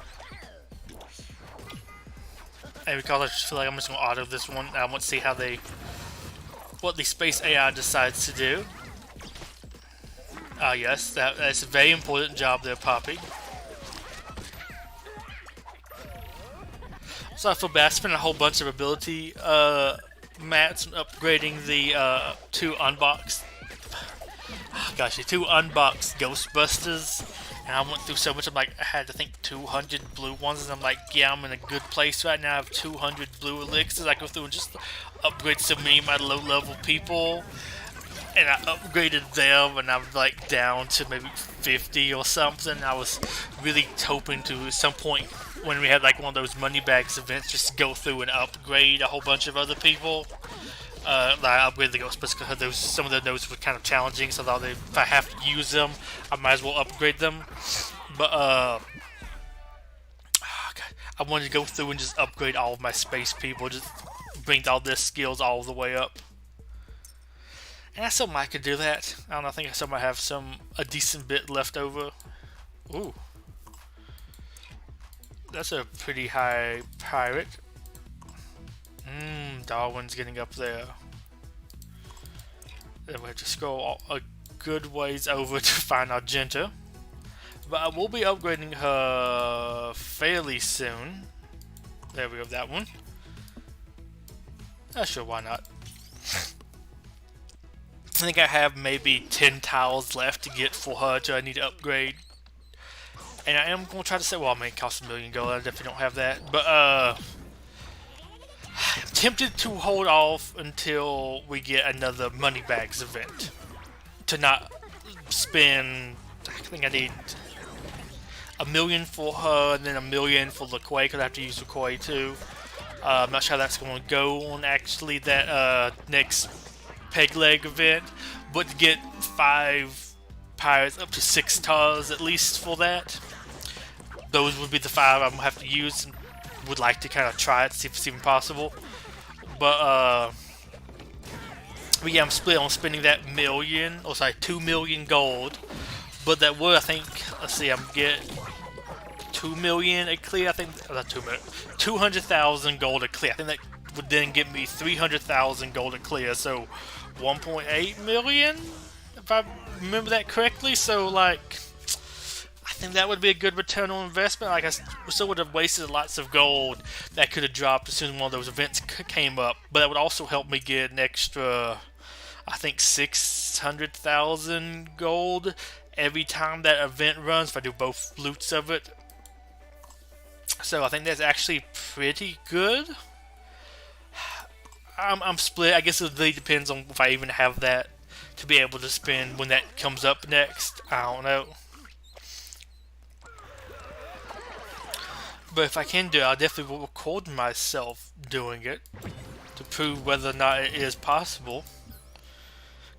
And because I just feel like I'm just going to auto this one, I want to see how what the space AI decides to do. Yes, that's a very important job there, Poppy. So I feel bad, I spent a whole bunch of ability mats upgrading the two unboxed Ghostbusters. And I went through so much, I'm like, I had, I think, 200 blue ones, and I'm like, yeah, I'm in a good place right now. I have 200 blue elixirs. I go through and just upgrade so many of my low-level people, and I upgraded them, and I'm like down to maybe 50 or something. I was really hoping to, at some point, when we had like one of those money bags events, just go through and upgrade a whole bunch of other people. I upgraded the ghost because some of the nodes were kind of challenging, so I thought if I have to use them, I might as well upgrade them. But I wanted to go through and just upgrade all of my space people, just bring all their skills all the way up. And I still might could do that. I don't know, I think I still might have a decent bit left over. Ooh. That's a pretty high pirate. Darwin's getting up there. Then we have to scroll a good ways over to find Argenta. But I will be upgrading her fairly soon. There we go, that one. Sure, why not? I think I have maybe 10 tiles left to get for her to I need to upgrade. And I am going to try to say, well, I mean, it costs $1 million. I definitely don't have that. But, I'm tempted to hold off until we get another money bags event. To not spend, I think I need $1 million for her and then $1 million for LaQuay, because I have to use LaQuay too. I'm not sure how that's going to go on actually that next peg leg event, but to get 5 pirates up to 6 stars at least for that. Those would be the 5 I'm gonna have to use, and would like to kind of try it, see if it's even possible. But yeah, I'm split on spending that $2 million gold. But that would, I think, let's see, I'm getting 2 million a clear. I think not 2 million, 200,000 gold a clear. I think that would then give me 300,000 gold a clear. So 1.8 million, if I remember that correctly. So like, I think that would be a good return on investment. Like I still would have wasted lots of gold that could have dropped as soon as one of those events came up. But that would also help me get an extra, I think 600,000 gold every time that event runs if I do both loots of it. So I think that's actually pretty good. I'm split. I guess it really depends on if I even have that to be able to spend when that comes up next. I don't know. But if I can do it, I'll definitely record myself doing it to prove whether or not it is possible.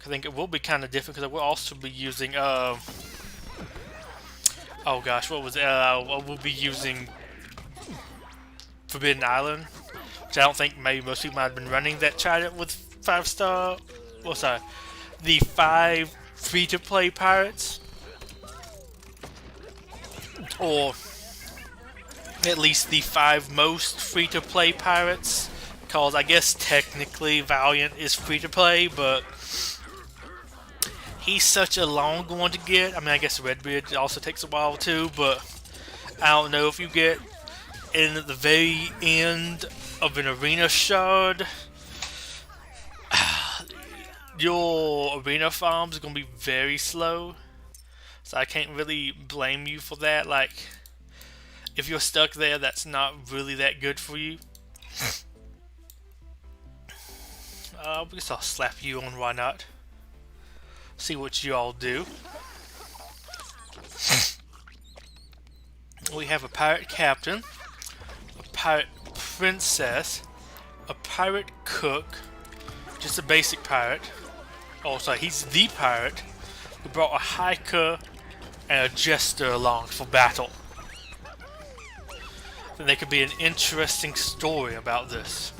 I think it will be kind of different because I will also be using oh gosh, what was it? I will be using Forbidden Island, which I don't think maybe most people might have been running that tried it with 5-star. Well, sorry, the 5 free-to-play pirates, or at least the 5 most free-to-play pirates. Because I guess technically Valiant is free-to-play, but he's such a long one to get. I mean, I guess Redbeard also takes a while too, but I don't know if you get in at the very end of an arena shard, your arena farms are going to be very slow. So I can't really blame you for that. Like, if you're stuck there, that's not really that good for you. I guess I'll slap you on, why not? See what you all do. We have a pirate captain, a pirate princess, a pirate cook, just a basic pirate. Oh, sorry, he's the pirate. We brought a hiker and a jester along for battle. I think there could be an interesting story about this.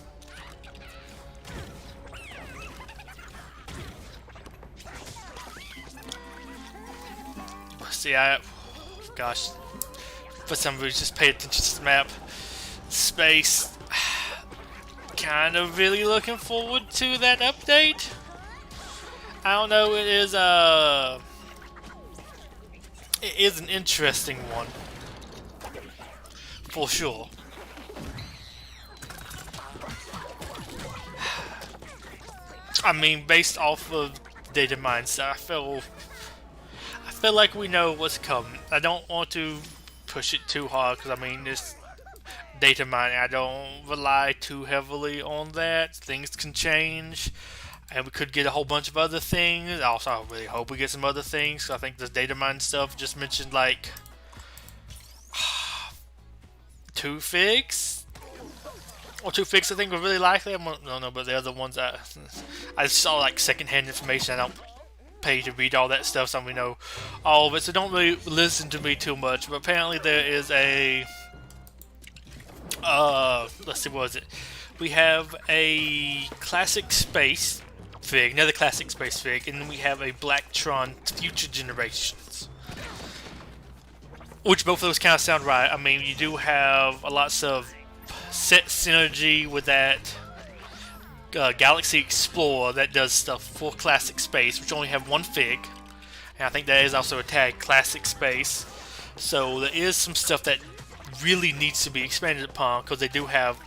See, gosh, for some reason, just pay attention to the map. Space, kind of really looking forward to that update. I don't know, it is an interesting one, for sure. I mean, based off of data mindset, I feel like we know what's coming. I don't want to push it too hard because, I mean, this data mining, I don't rely too heavily on that. Things can change, and we could get a whole bunch of other things. Also, I really hope we get some other things. I think this data mine stuff just mentioned, like, 2 figs. or two figs I think were really likely. I don't know, but the other ones I saw like secondhand information. I don't pay to read all that stuff, so we know all of it. So don't really listen to me too much. But apparently there is a let's see, what was it? We have a classic space fig, another classic space fig, and then we have a Blacktron Future Generations. Which both of those kind of sound right. I mean, you do have a lots of set synergy with that Galaxy Explorer that does stuff for Classic Space, which only have one fig. And I think that is also a tag, Classic Space. So there is some stuff that really needs to be expanded upon, because they do have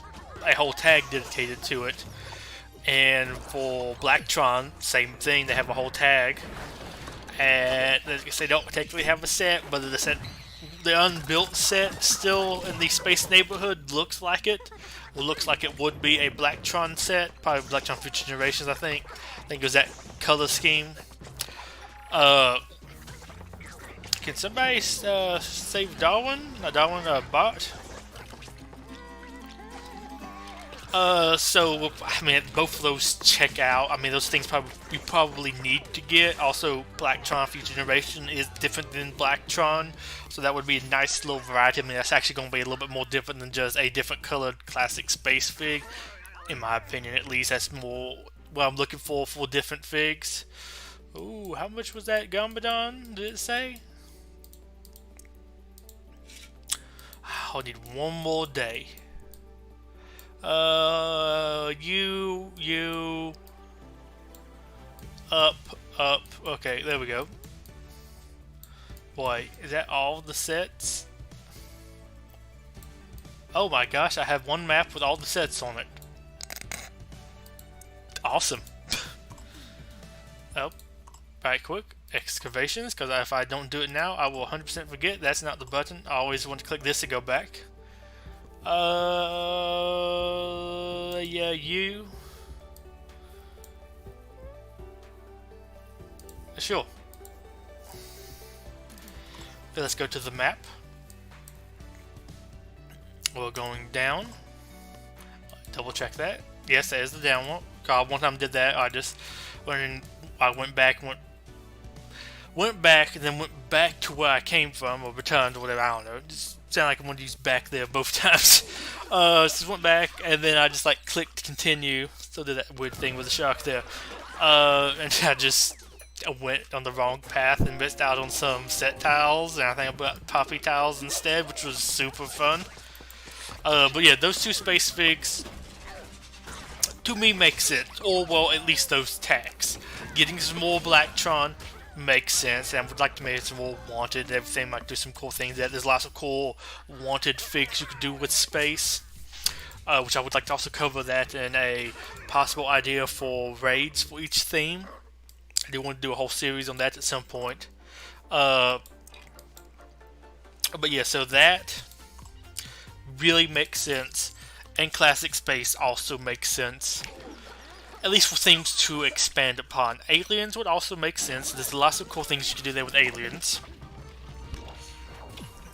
a whole tag dedicated to it. And for Blacktron, same thing, they have a whole tag. And I guess they don't technically have a set, but the unbuilt set still in the space neighborhood looks like it. It looks like it would be a Blacktron set, probably Blacktron Future Generations. I think it was that color scheme. Can somebody save Darwin? Not Darwin, Bot. So I mean, both of those check out. I mean, those things we probably need to get. Also, Blacktron Future Generation is different than Blacktron, so that would be a nice little variety. I mean, that's actually going to be a little bit more different than just a different colored classic space fig, in my opinion. At least that's more what I'm looking for different figs. Ooh, how much was that Gambadon? Did it say? I'll need one more day. Up. Okay, there we go. Boy, is that all the sets? Oh my gosh, I have one map with all the sets on it. Awesome. Oh, right quick. Excavations, because if I don't do it now, I will 100% forget. That's not the button. I always want to click this to go back. Yeah, you. Sure. Okay, let's go to the map. We're going down. Double check that. Yes, that is the down one. God, one time I did that. I went back and then went back to where I came from, or returned, or whatever. I don't know. It just sounded like I wanted to use back there both times. So just went back, and then I just like clicked continue. Still did that weird thing with the shark there. And I went on the wrong path and missed out on some set tiles, and I think I bought poppy tiles instead, which was super fun. But yeah, those two space figs to me make sense, or well, at least those tags. Getting some more Blacktron makes sense, and I would like to make some more wanted. Everything might do some cool things. There's lots of cool wanted figs you could do with space, which I would like to also cover that in a possible idea for raids for each theme. I do want to do a whole series on that at some point. But yeah, so that really makes sense, and Classic Space also makes sense. At least for things to expand upon. Aliens would also make sense. There's lots of cool things you can do there with aliens.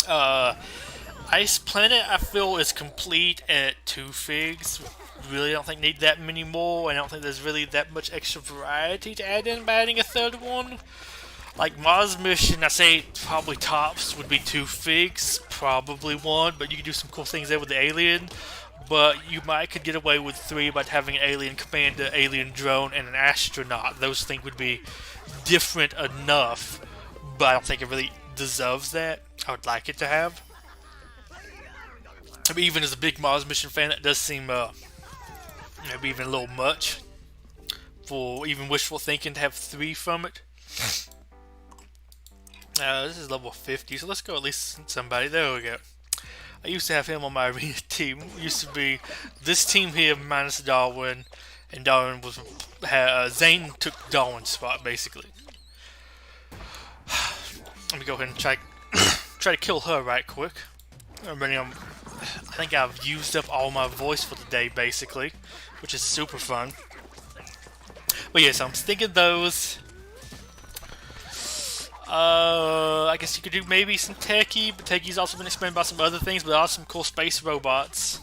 Ice Planet, I feel, is complete at 2 figs. Really don't think need that many more. I don't think there's really that much extra variety to add in by adding a third one. Like Mars Mission, I say probably tops would be 2 figs, probably 1, but you can do some cool things there with the alien. But you could get away with 3 by having an alien commander, alien drone, and an astronaut. Those things would be different enough, but I don't think it really deserves that. I would like it to have. I mean, even as a big Mars Mission fan, that does seem maybe even a little much for even wishful thinking to have 3 from it. This is level 50, so let's go at least somebody. There we go. I used to have him on my arena team. It used to be this team here minus Darwin, and Darwin was Zane took Darwin's spot basically. Let me go ahead and try to kill her right quick. I think I've used up all my voice for the day basically, which is super fun. But yeah, so I'm thinking those. I guess you could do maybe some Techie, but Techie's also been expanded by some other things, but there are some cool space robots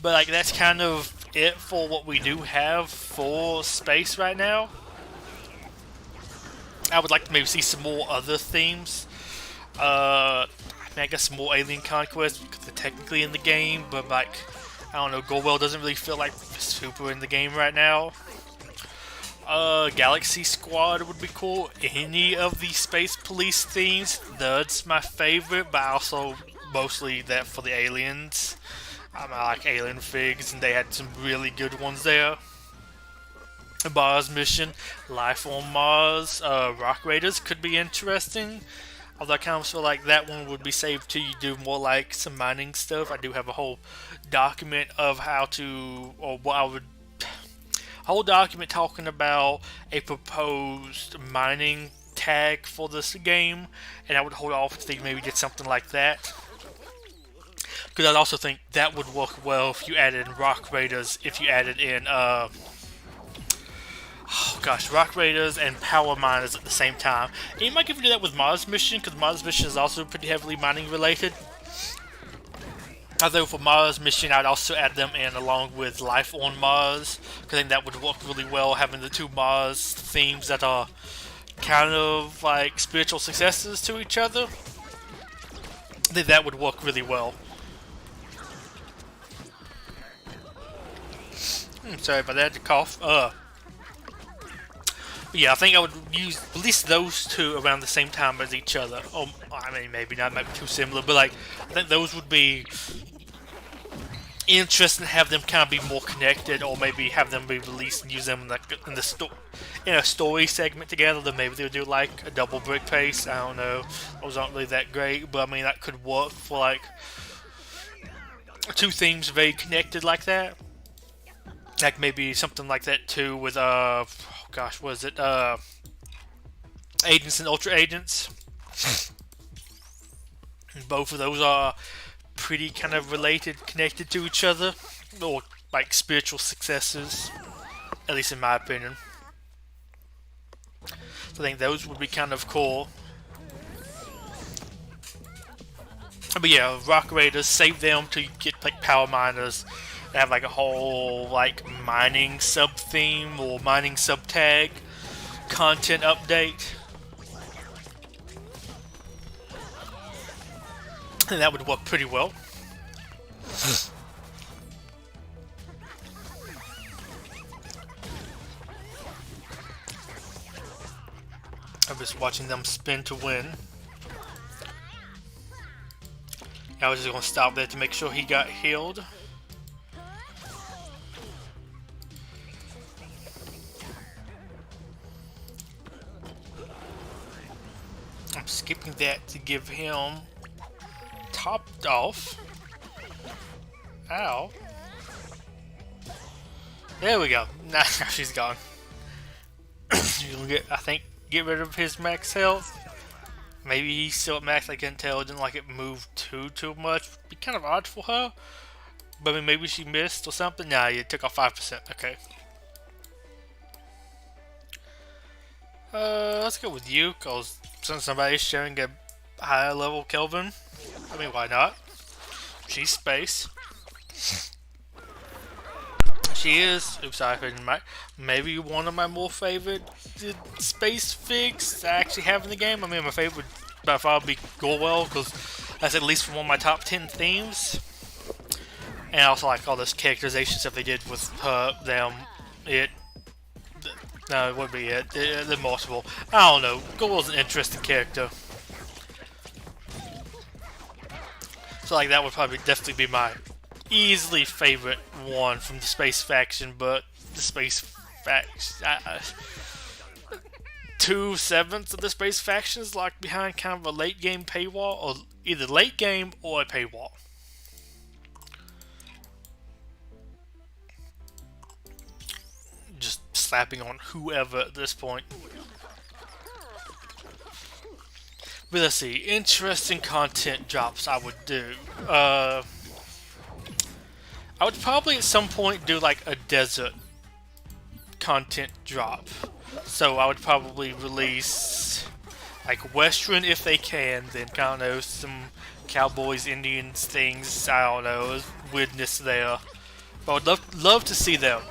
But like that's kind of it for what we do have for space right now. I would like to maybe see some more other themes. I guess some more alien conquest because they're technically in the game, but like I don't know, Goldwell doesn't really feel like super in the game right now. Galaxy Squad would be cool. Any of the Space Police themes, that's my favorite, but also mostly that for the aliens. I like alien figs, and they had some really good ones there. Mars mission, Life on Mars, Rock Raiders could be interesting. Although I kind of feel like that one would be saved till you do more like some mining stuff. I do have a whole document of how to, or what I would, a whole document talking about a proposed mining tag for this game, and I would hold off if they maybe did something like that. Because I also think that would work well if you added in Rock Raiders, if you added in, Rock Raiders and Power Miners at the same time. And you might even do that with Mars Mission, because Mars Mission is also pretty heavily mining related. Although for Mars Mission, I'd also add them in along with Life on Mars, because I think that would work really well, having the two Mars themes that are kind of like spiritual successors to each other. I think that would work really well. Sorry about that, the cough. Yeah, I think I would use at least those two around the same time as each other. Oh, I mean, maybe not, might be too similar, but like, I think those would be interesting to have them kind of be more connected, or maybe have them be released and use them in a story segment together. Then maybe they would do like a double brick pace. I don't know. Those aren't really that great, but I mean that could work for like two themes very connected like that. Like maybe something like that too with was it Agents and Ultra Agents? Both of those are pretty kind of related, connected to each other, or like spiritual successors, at least in my opinion. So I think those would be kind of cool. But yeah, Rock Raiders, save them to get like Power Miners. They have like a whole like mining sub theme or mining sub tag content update, and that would work pretty well. I'm just watching them spin to win. I was just gonna stop there to make sure he got healed. I'm skipping that to give him topped off. Ow. There we go. Now she's gone. You can get rid of his max health. Maybe he's still at max. I can't tell. I didn't like it move too much. It'd be kind of odd for her. But I mean, maybe she missed or something. Nah, you took off 5%. Okay. Let's go with you, cause since somebody's sharing a higher level Kelvin, I mean, why not? She's space. She is. Oops, sorry, I couldn't. Maybe one of my more favorite space figs I actually have in the game. I mean, my favorite would by far be Gorewell, because that's at least from one of my top 10 themes. And I also like all this characterization stuff they did with her, them, it. No, it wouldn't be it. They're multiple. I don't know. Gorewell's an interesting character. So like that would probably definitely be my easily favorite one from the space faction, but the space faction, 2/7 of the space faction is locked behind kind of a late game paywall, or either late game or a paywall. Just slapping on whoever at this point. But let's see, interesting content drops I would do. I would probably at some point do like a desert content drop. So I would probably release like Western if they can, then kind of some Cowboys, Indians things, I don't know, weirdness there. But I would love to see them.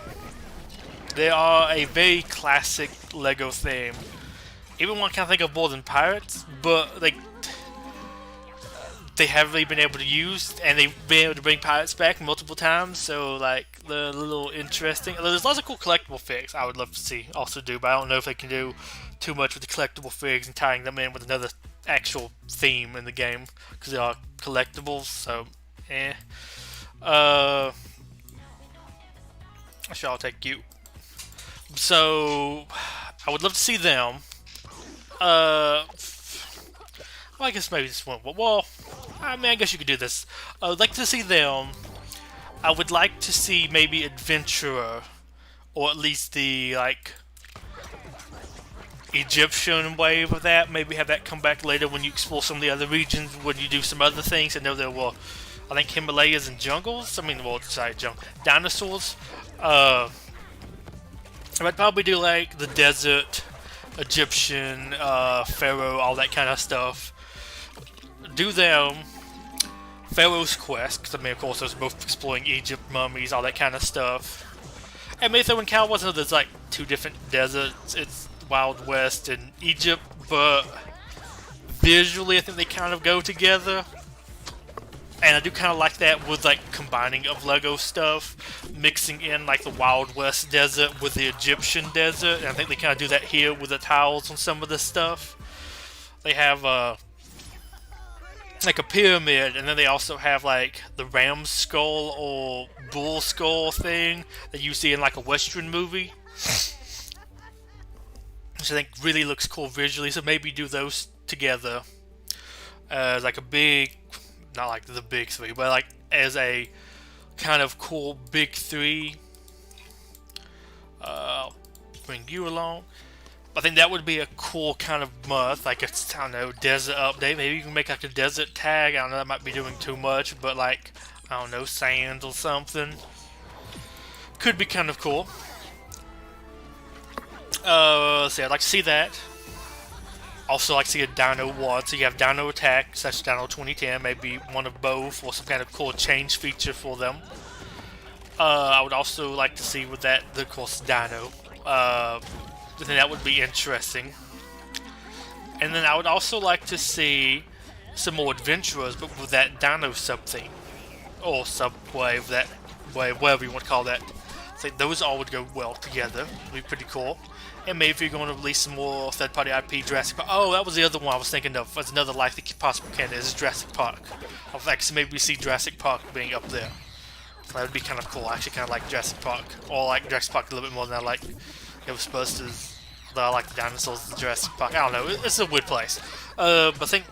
They are a very classic Lego theme. Even one can't think of more than pirates, but like they haven't really been able to use, and they've been able to bring pirates back multiple times. So like they're a little interesting. There's lots of cool collectible figs I would love to see also do, but I don't know if they can do too much with the collectible figs and tying them in with another actual theme in the game because they are collectibles. So, Actually, I'll take you. So, I would love to see them. Well, I guess maybe this one. Well, I mean, I guess you could do this. I would like to see them. I would like to see maybe Adventurer, or at least the like Egyptian wave of that. Maybe have that come back later when you explore some of the other regions. When you do some other things. I know there were, I think, Himalayas and jungles. I mean, well, sorry, dinosaurs. I'd probably do like the desert, Egyptian, Pharaoh, all that kind of stuff. Do them. Pharaoh's Quest, because I mean, of course, there's both exploring Egypt, mummies, all that kind of stuff. And maybe throw in Cowboys. I know there's like two different deserts. It's Wild West and Egypt, but visually, I think they kind of go together. And I do kind of like that with like combining of Lego stuff, mixing in like the Wild West desert with the Egyptian desert. And I think they kind of do that here with the tiles on some of this stuff. They have like a pyramid, and then they also have like the ram skull or bull skull thing that you see in like a Western movie, which I think really looks cool visually. So maybe do those together as like a big, not like the big three, but like as a kind of cool big three. Bring you along. I think that would be a cool kind of month, like a, I don't know, desert update. Maybe you can make like a desert tag. I don't know, that might be doing too much, but like, I don't know, sand or something. Could be kind of cool. Let's see, I'd like to see that. Also like to see a Dino 1, so you have Dino Attack, such Dino 2010, maybe one of both, or some kind of cool change feature for them. I would also like to see with that, of course, Dino. I think that would be interesting. And then I would also like to see some more adventurers, but with that Dino sub theme. Or sub-wave, that wave, whatever you want to call that. So those all would go well together. Would be pretty cool. And maybe if you're going to release some more third-party IP, Jurassic Park. Oh, that was the other one I was thinking of. As another likely possible candidate is Jurassic Park. In fact, so maybe we see Jurassic Park being up there. So that would be kind of cool. I actually kind of like Jurassic Park. Or like Jurassic Park a little bit more than I like Ghostbusters. Though I like the dinosaurs in Jurassic Park. I don't know. It's a weird place. But I think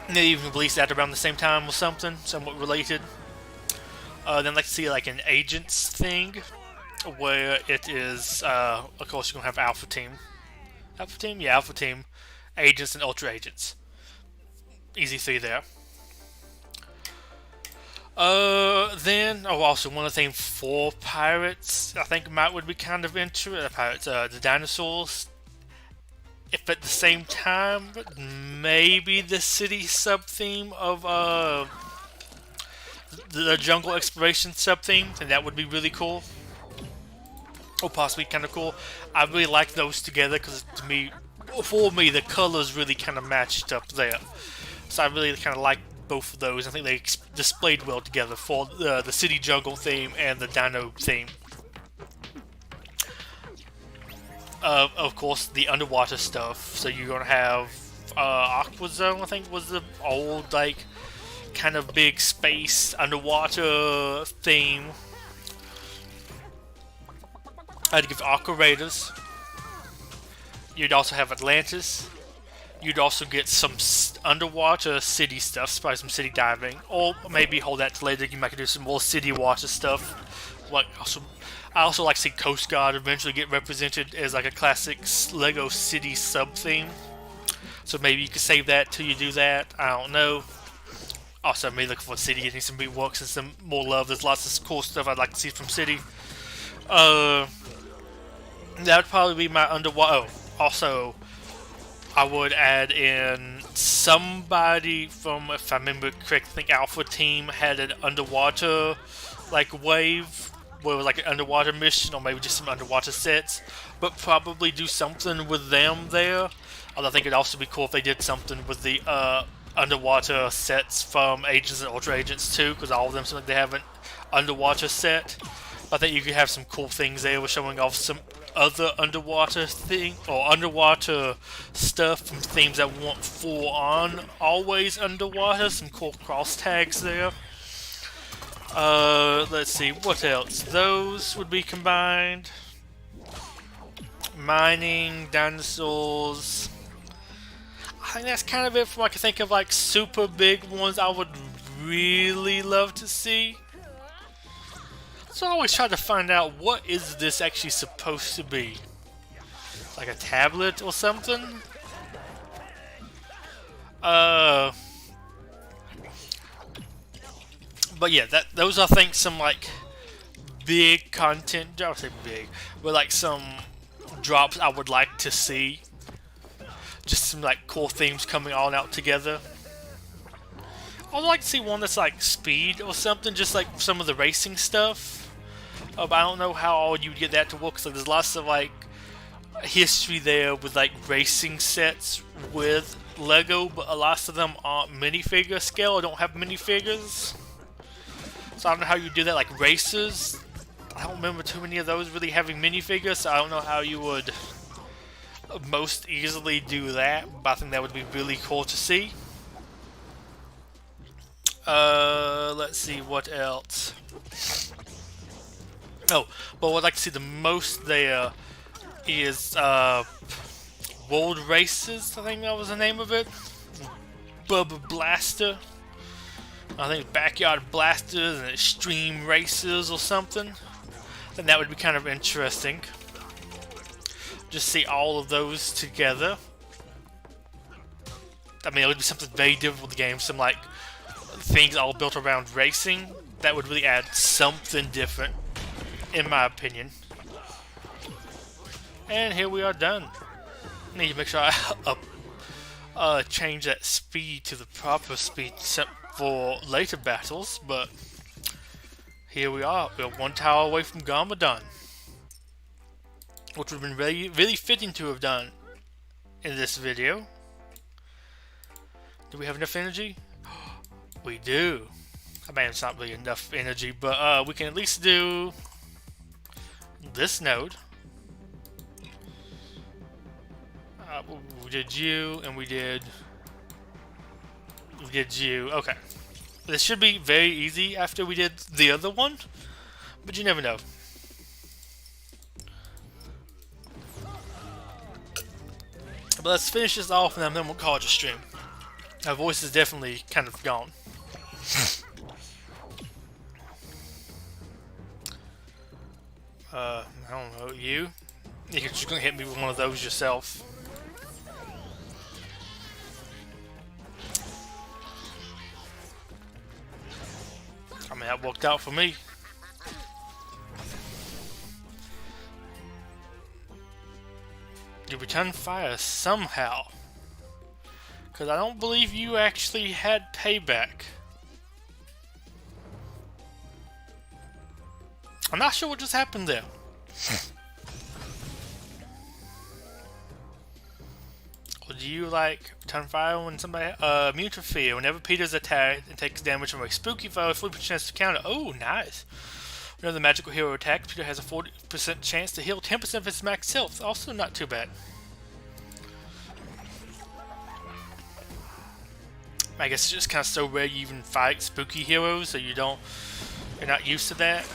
they even released that around the same time or something. Somewhat related. Then I'd like to see like an agents thing. Where it is, of course, you're going to have Alpha Team. Alpha Team? Yeah, Alpha Team. Agents and Ultra Agents. Easy 3 there. Then, also one other thing for pirates, I think would be kind of interesting. Pirates, the dinosaurs. If at the same time, maybe the city sub-theme of, the jungle exploration sub-theme, and that would be really cool. Or possibly kind of cool. I really like those together because for me, the colors really kind of matched up there. So I really kind of like both of those. I think they displayed well together for the city jungle theme and the dino theme. Of course, the underwater stuff. So you're gonna have Aqua Zone, I think, was the old like kind of big space underwater theme. I'd give Aqua Raiders. You'd also have Atlantis. You'd also get some underwater city stuff, probably some city diving, or maybe hold that to later. You might do some more city water stuff. Like I also like to see Coast Guard eventually get represented as like a classic Lego City sub theme. So maybe you could save that till you do that. I don't know. Also, I'm really looking for City getting some reworks and some more love. There's lots of cool stuff I'd like to see from City. That would probably be my underwater. Oh, also, I would add in somebody from, if I remember correctly, I think Alpha Team had an underwater like wave where it was like an underwater mission or maybe just some underwater sets, but probably do something with them there. Although I think it'd also be cool if they did something with the underwater sets from Agents and Ultra Agents too, because all of them seem like they have an underwater set. I think you could have some cool things there with showing off some other underwater thing or underwater stuff from themes that weren't full on always underwater. Some cool cross tags there. Let's see, what else? Those would be combined. Mining, dinosaurs. I think that's kind of it from what I can think of, like super big ones I would really love to see. So I always try to find out what is this actually supposed to be. Like a tablet or something? But yeah, those are, I think, some like big content. I would say big, but like some drops I would like to see. Just some like cool themes coming all out together. I'd like to see one that's like speed or something, just like some of the racing stuff. But I don't know how all you would get that to work. So there's lots of like history there with like racing sets with Lego, but a lot of them aren't minifigure scale or don't have minifigures. So I don't know how you do that, like races. I don't remember too many of those really having minifigures, so I don't know how you would most easily do that, but I think that would be really cool to see. Let's see what else. Oh, but what I'd like to see the most there is World Races, I think that was the name of it. Bubba Blaster. I think Backyard Blasters and Extreme Races or something. Then that would be kind of interesting. Just see all of those together. I mean, it would be something very different with the game. Some like things all built around racing. That would really add something different, in my opinion. And here we are done. Need to make sure I change that speed to the proper speed for later battles, but here we are. We're one tower away from Garmadon, which would have been really, really fitting to have done in this video. Do we have enough energy? We do. I mean, it's not really enough energy, but we can at least do this node. We did you, and we did you. Okay. This should be very easy after we did the other one, but you never know. But let's finish this off, and then we'll call it a stream. My voice is definitely kind of gone. I don't know, you? You're just gonna hit me with one of those yourself. I mean, that worked out for me. You return fire somehow. Because I don't believe you actually had payback. I'm not sure what just happened there. Or do you like return fire when somebody immune to fear? Whenever Peter's attacked and takes damage from a spooky foe, 40% chance to counter. Oh, nice. Whenever the magical hero attacks, Peter has a 40% chance to heal 10% of his max health. Also not too bad. I guess it's just kind of so rare you even fight spooky heroes, so you're not used to that.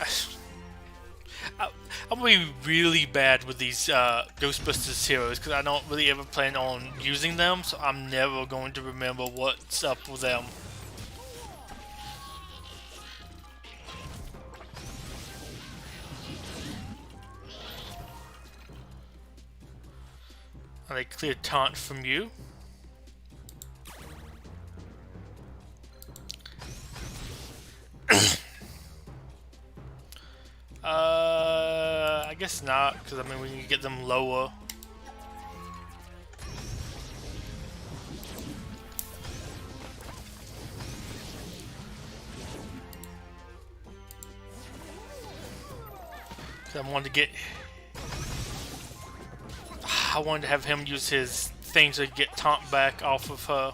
I'm gonna be really bad with these Ghostbusters heroes because I don't really ever plan on using them, so I'm never going to remember what's up with them. And they clear taunt from you. I guess not, because I mean we can get them lower. I wanted to get... I wanted to have him use his thing to get taunt back off of her.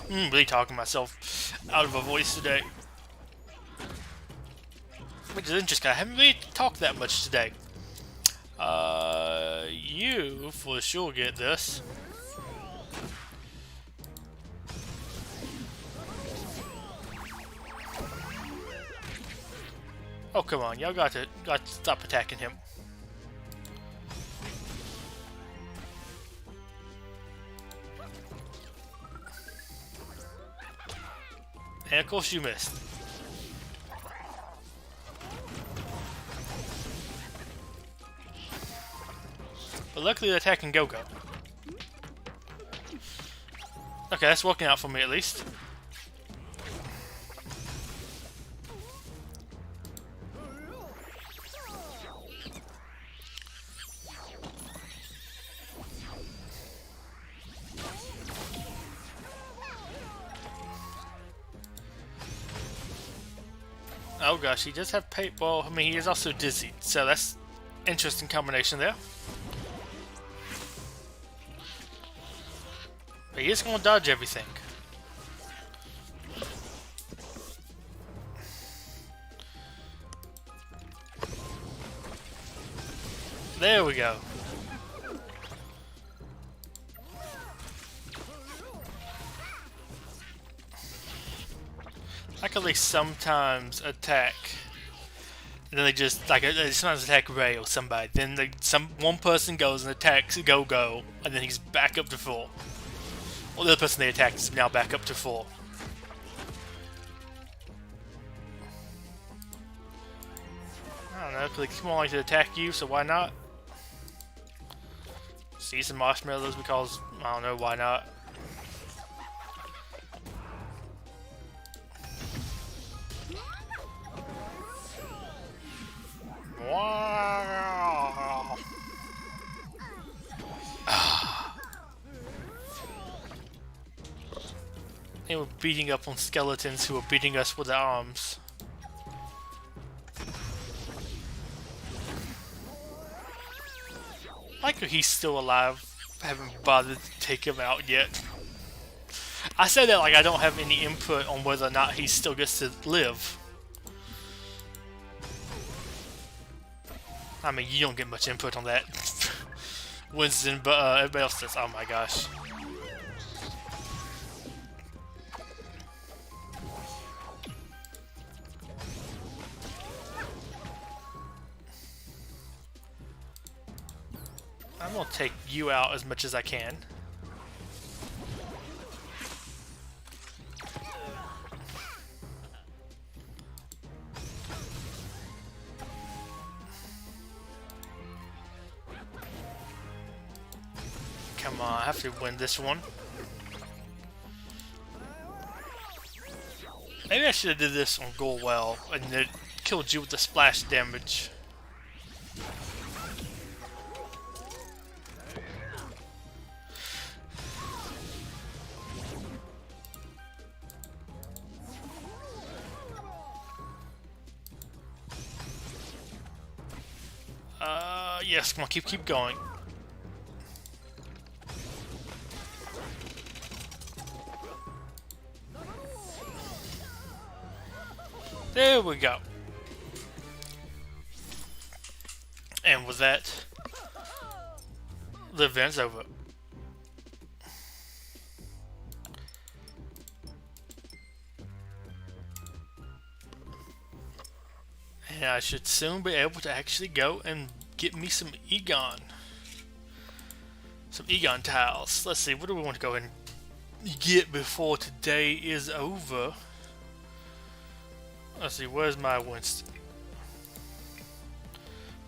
Really talking myself out of a voice today. Which is interesting. I haven't really talked that much today. You for sure get this. Oh come on, y'all got to stop attacking him. And of course you missed. But luckily the attack can go-go. Okay, that's working out for me at least. Oh gosh, he does have paintball. I mean, he is also dizzy, so that's an interesting combination there. But he is going to dodge everything. There we go. I can at least sometimes attack, and then they just like they sometimes attack Ray or somebody. Then one person goes and attacks go, and then he's back up to full. Well, the other person they attacked is now back up to full. I don't know, because they come on to attack you, so why not? See some marshmallows because I don't know why not. Wow. They were beating up on skeletons who were beating us with their arms. Like he's still alive. I haven't bothered to take him out yet. I said that like I don't have any input on whether or not he still gets to live. I mean, you don't get much input on that, Winston, but everybody else does. Oh my gosh. I'm gonna take you out as much as I can. Come on, I have to win this one. Maybe I should have did this on Go Well and it killed you with the splash damage. Yes, come on, keep going. There we go. And with that, the event's over. And I should soon be able to actually go and get me some Egon. Some Egon tiles. Let's see, what do we want to go and get before today is over? Let's see, where's my Winston?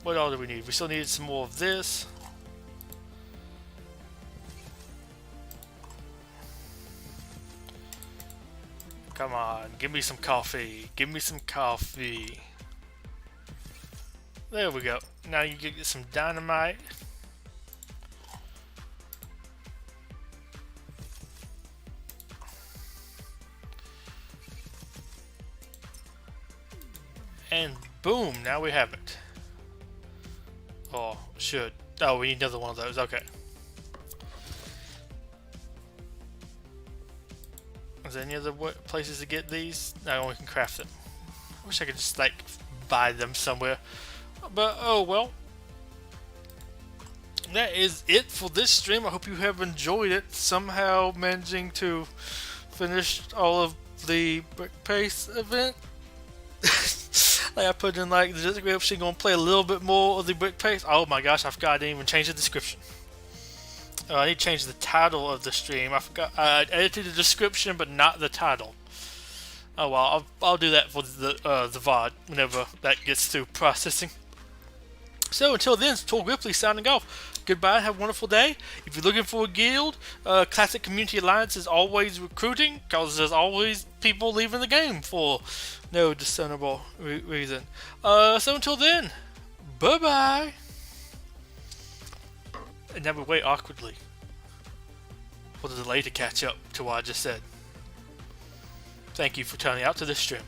What all do we need? We still need some more of this. Come on, give me some coffee. Give me some coffee. There we go. Now you get some dynamite. And boom, now we have it. Oh, should. Oh, we need another one of those. Okay. Is there any other places to get these? No, we can craft them. I wish I could just, like, buy them somewhere. But, oh well. That is it for this stream. I hope you have enjoyed it. Somehow managing to finish all of the brickpace event. Like I put in like the description, gonna play a little bit more of the brickpace. Oh my gosh, I forgot I didn't even change the description. I need to change the title of the stream. I forgot I edited the description but not the title. Oh well, I'll do that for the VOD whenever that gets through processing. So until then, it's Betuor Gripley signing off. Goodbye, have a wonderful day. If you're looking for a guild, Classic Community Alliance is always recruiting, because there's always people leaving the game for no discernible reason. So until then, bye-bye. And now we wait awkwardly for the delay to catch up to what I just said. Thank you for turning out to this stream.